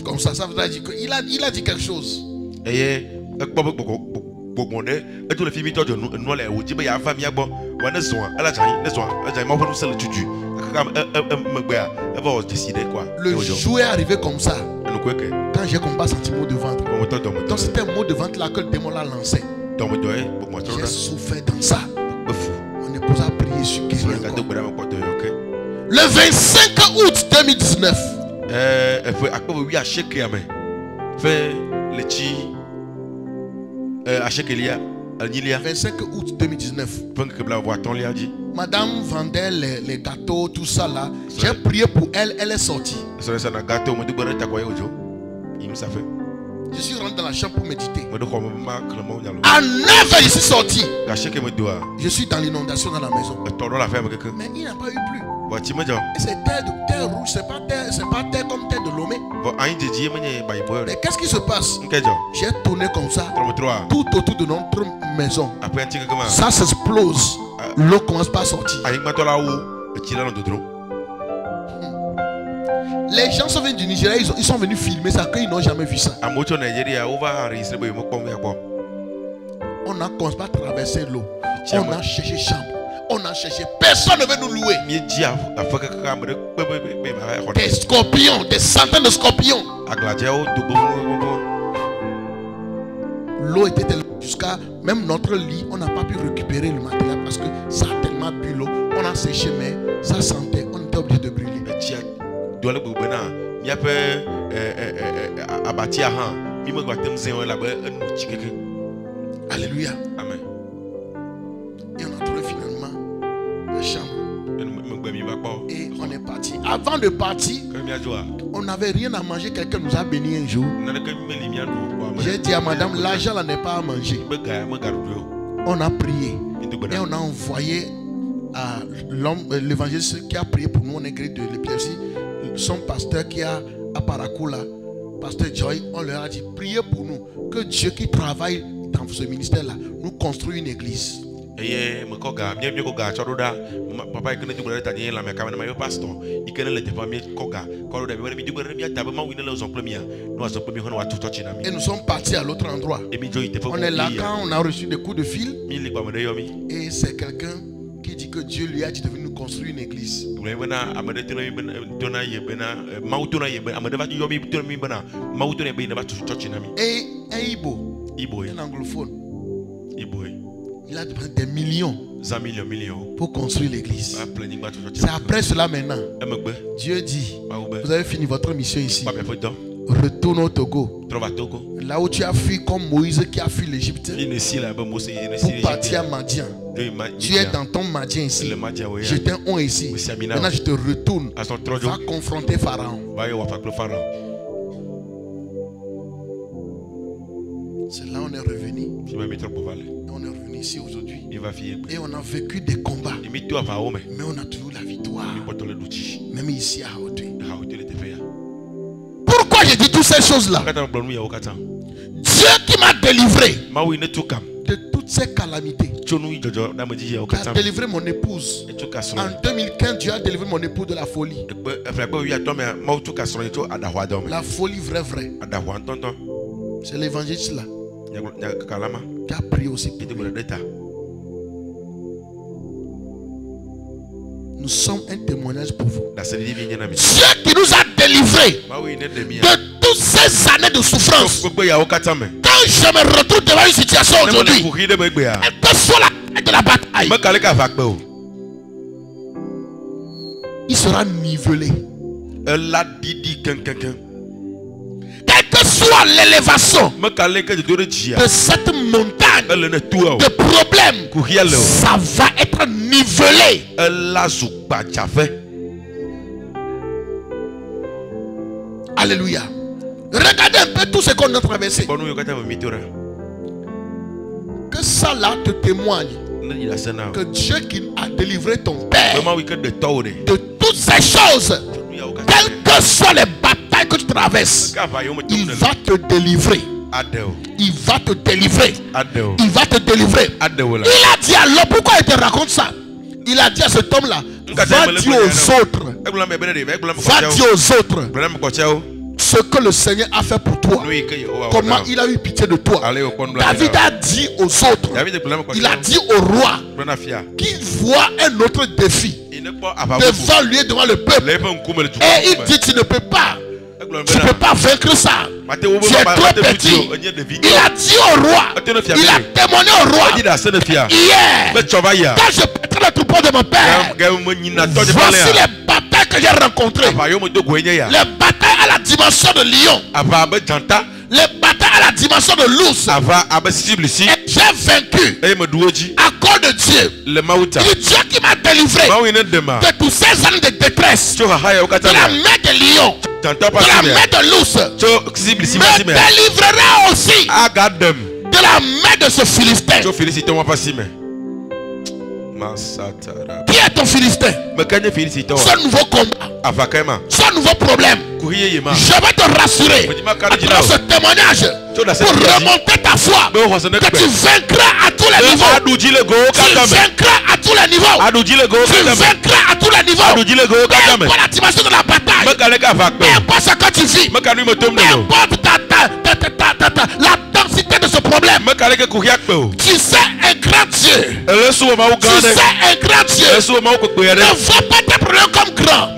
Comme ça, ça veut dire qu'il a dit quelque chose. Le jour est arrivé comme ça. Quand j'ai combattu un mot de ventre. Donc c'était un mot de ventre là que le démon l'a lancé. J'ai souffert dans ça. Mon épouse a prié sur Kéry. Le 25 août 2019. 25 août 2019. Madame vendait les gâteaux, tout ça là. J'ai prié pour elle, elle est sortie. Je suis rentré dans la chambre pour méditer. À 9h, je suis sorti. Je suis dans l'inondation dans la maison. Mais il n'a pas eu plus. C'est terre rouge, c'est pas terre comme terre de Lomé. Mais qu'est-ce qui se passe? J'ai tourné comme ça, tout autour de notre maison. Ça s'explose. L'eau commence pas à sortir. Les gens sont venus du Nigeria, ils sont venus filmer ça, qu'ils n'ont jamais vu ça. On a commencé à traverser l'eau. On a cherché chambre. On a cherché. Personne ne veut nous louer. Des scorpions, des centaines de scorpions. L'eau était tellement jusqu'à même notre lit. On n'a pas pu récupérer le matériel parce que ça a tellement bu l'eau. On a séché, mais ça sentait. On était obligé de brûler. Alléluia. Amen. Et on a trouvé finalement la chambre. Et on est parti. Avant de partir, on n'avait rien à manger. Quelqu'un nous a béni un jour. J'ai dit à madame, l'argent là n'est pas à manger. On a prié. Et on a envoyé à l'homme, l'évangéliste qui a prié pour nous, on est guéri de l'épilepsie. Son pasteur qui a à Paracoula, pasteur Joy, on leur a dit, priez pour nous. Que Dieu qui travaille dans ce ministère-là nous construit une église. Et nous sommes partis à l'autre endroit. On est là quand on a reçu des coups de fil. Et c'est quelqu'un qui dit que Dieu lui a dit de venir nous construire une église. Et un Ibo, un anglophone, il a besoin des millions pour construire l'église. C'est après cela maintenant. Dieu dit, vous avez fini votre mission ici. Retourne au Togo. Là où tu as fui comme Moïse qui a fui l'Égypte pour partir à Madian. Tu es dans ton Madian ici. J'étais un ici. Maintenant je te retourne. Va confronter Pharaon. C'est là on est revenu. On est revenu ici aujourd'hui. Et on a vécu des combats. Mais on a toujours la victoire. Même ici à Haute. Pourquoi j'ai dit toutes ces choses-là? Dieu qui m'a délivré de toutes ces calamités. Qui a délivré mon épouse. En 2015, Dieu a délivré mon épouse de la folie. La folie vraie. C'est l'évangéliste là qui a prié aussi pour lui. Nous sommes un témoignage pour vous. Dieu qui nous a délivrés de toutes ces années de souffrance. Quand je me retrouve devant une situation aujourd'hui, quelle que soit la taille de la bataille, il sera nivelé. Quelle que soit l'élévation de cette montagne de problèmes, ça va être nivelé. Alléluia. Regardez un peu tout ce qu'on a traversé. Que ça là te témoigne que Dieu qui a délivré ton père de toutes ces choses, quelles que soient les batailles que tu traverses, il va te délivrer. Il va te délivrer. Il va te délivrer. Il a dit à l'homme, pourquoi il te raconte ça? Il a dit à cet homme-là, va dire aux autres. Va dire aux autres ce que le Seigneur a fait pour toi. Comment il a eu pitié de toi. David a dit aux autres. Il a dit au roi qu'il voit un autre défi devant lui et devant le peuple. Et il dit, tu ne peux pas. Tu ne peux pas vaincre ça. Tu es trop petit. Il a dit au roi. Il a témoigné au roi. Hier, quand je pétrais le troupeau de mon père, voici les batailles que j'ai rencontrées. Les batailles à la dimension de lion. Les batailles à la dimension de l'ours. Et j'ai vaincu à cause de Dieu. C'est Dieu qui m'a délivré de tous ces années de détresse. De la main des lions. De la main de l'ours. Me délivrera aussi de la main de ce Philistin. Qui est ton Philistin? Ce nouveau combat, ce nouveau problème. Je vais te rassurer dans ce témoignage pour remonter ta foi que tu vaincras à tous les niveaux. Tu vaincras à tous les niveaux. Tu vaincras à tous les niveaux. Peu importe la dimension de la bataille, peu importe ce que tu vis, peu importe la densité de ce problème. Tu sais un grand Dieu. Tu sais un grand Dieu. Ne vois pas tes problèmes comme grands.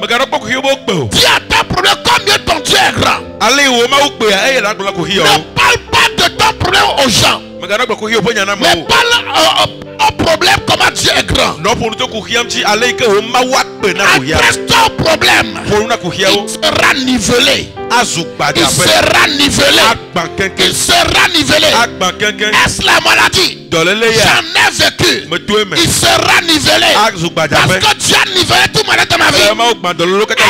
Dis à tes problèmes combien ton Dieu est grand. Ne parle pas de ton problème aux gens. Mais parle au problème comment Dieu est grand. Adresse-toi au problème. Il sera nivelé. Il sera nivelé. Il sera nivelé. Est-ce la maladie? J'en ai vécu. Il sera nivelé. Parce que Dieu a nivelé tout malade dans ma vie.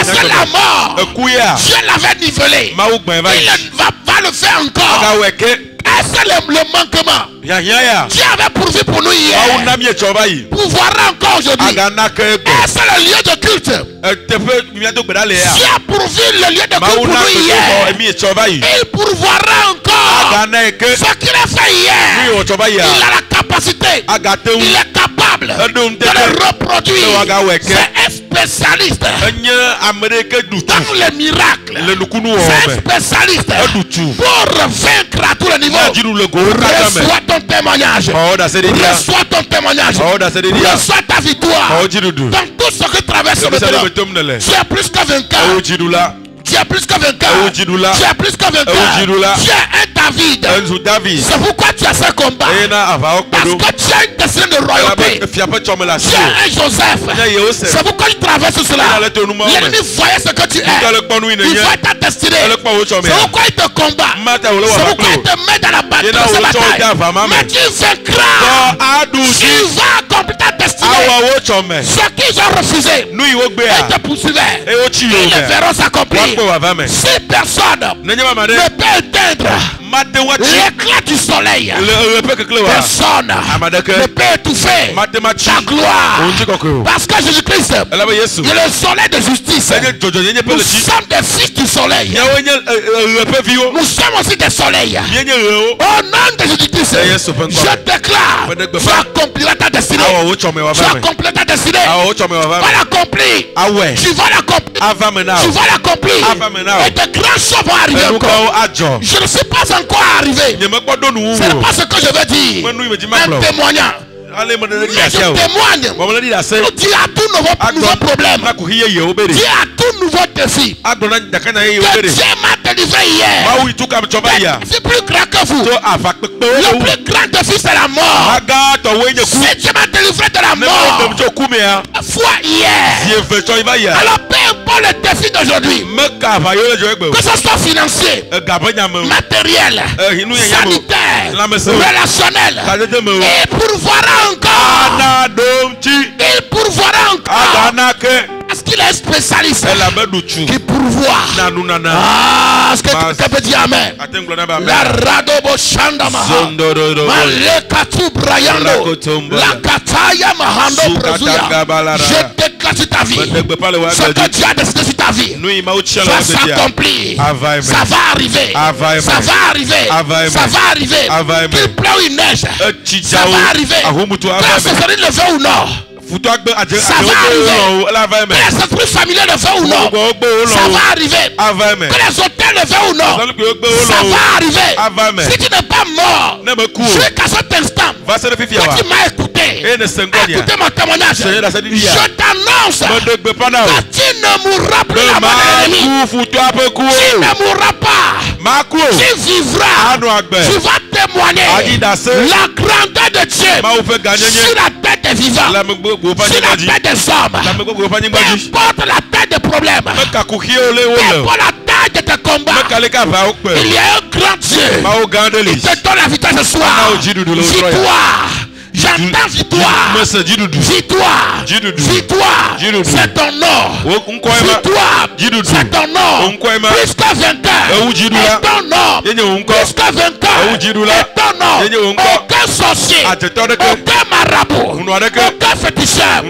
Est-ce la mort? Dieu l'avait nivelé. Il va le faire encore. Est-ce le manquement? Dieu avait pourvu pour nous hier. Pouvoir encore aujourd'hui. Est-ce le lieu de culte? Dieu a pourvu le lieu de culte pour nous hier. Il pourvoira encore ce qu'il a fait hier. Il a la capacité. Il est capable de le reproduire. C'est un spécialiste dans les miracles. C'est un spécialiste pour vaincre à tous les niveaux. Reçois ton témoignage. Reçois ton témoignage. Reçois ta victoire. Dans tout ce que traverse le temps, tu es plus que vainqueur. Tu es plus que vainqueur. Tu es plus que vainqueur. Tu es un David. C'est pourquoi tu as ce combat. Parce que tu as une destinée de royauté. Tu es un Joseph. C'est pourquoi tu traverses cela. L'ennemi voyait ce que tu es. Il voit ta destinée. C'est pourquoi il te combat. C'est pourquoi il te met dans la bataille. Mais tu vaincras. Tu vas accomplir ta destinée. Ceux qui ont refusé, ils te poursuivaient. Ils le verront s'accomplir. Ces personnes ne peuvent éteindre l'éclat du soleil. Personne ne peut étouffer ta gloire. Parce que Jésus-Christ est le soleil de justice. Nous sommes des fils du soleil. Nous sommes aussi des soleils. Au nom de Jésus-Christ, je déclare, tu accompliras ta destinée. Tu accomplis ta destinée. Tu vas l'accomplir. Tu vas l'accomplir. Tu vas l'accomplir. Et de grands choses vont arriver encore. Je ne suis pas encore arrivé. Ce n'est pas ce que je veux dire. Un témoignage. Mais je témoigne. Dis à tout nouveau problème. Dis à tout nouveau défi. Que Dieu m'a délivré hier. C'est plus grand que vous. Le plus grand défi, c'est la mort. Si Dieu m'a délivré de la mort, la foi hier. Alors peu importe le défi d'aujourd'hui, que ce soit financier, matériel, sanitaire, relationnel, il pourvoira encore. Il pourvoira encore. Parce qu'il est spécialiste qui pourvoit. Est-ce que tu peux dire amen? La radobo shandama. Malekatu brayando. La kataya mahando brazuya. Je déclare sur ta vie. Ce que Dieu a décidé sur ta vie va s'accomplir. Ça va arriver. Ça va arriver. Ça va arriver. Qu'il pleut ou il neige. Ça va arriver. Que ce soit le vent ou non. Ça va arriver. Que les esprits familiers le font ou non. Ça va arriver. Que les hôtels le font ou non. Ça va arriver. Si tu n'es pas mort jusqu'à cet instant, quand tu m'as écouté, écoutez mon témoignage, je t'annonce que tu ne mourras plus la mort de l'ennemi. Tu ne mourras pas. Tu vivras. Tu vas témoigner la grandeur de Dieu sur la tête des vivants, sur la tête des hommes. Peu importe la taille des problèmes, peu importe la taille de tes combats, il y a un grand Dieu. Il te donne la victoire ce soir. Victoire. J'entends victoire. Victoire. Victoire. C'est ton nom. Victoire. C'est ton nom. Plus que vainqueur. C'est ton nom. Plus que vainqueur. C'est ton nom. Aucun sorcier. Aucun marabout. Aucun féticheur.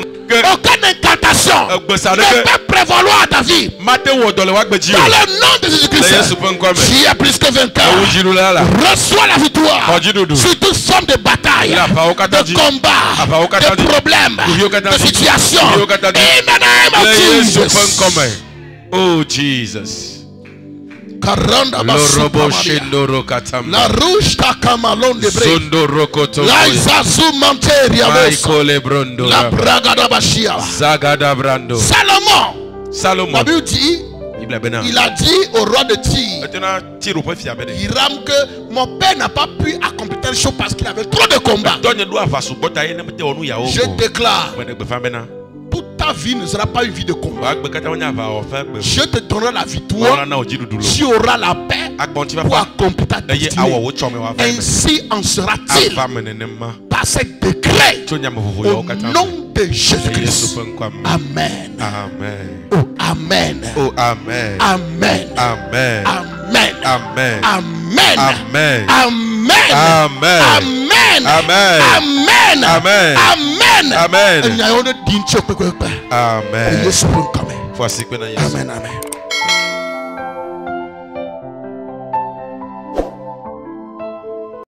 Aucune incantation ne peut prévaloir à ta vie. Dans le nom de Jésus-Christ, tu es plus que vainqueur. Reçois la victoire sur toute forme de bataille, de combat, de problème, de situation. In the name of Jesus. Oh Jesus. La rouge takamalon de bre. La izazu manteria losa. La bragada bashia. Salomon. La Bible dit, il a dit au roi de Tyr, Hiram, que mon père n'a pas pu accomplir telle chose parce qu'il avait trop de combats. Je déclare, toute ta vie ne sera pas une vie de combat. Je te donnerai la victoire. Tu auras la paix pour accomplir ta destinée. Ainsi en sera-t-il par ce décret au nom de Jésus-Christ. Amen. Amen. Oh, amen. Oh, amen. Amen. Amen. Amen. Amen. Amen. Amen. Amen. Amen. Amen. Amen. Amen. Amen. Amen. Amen. Amen. Amen. Amen. Amen.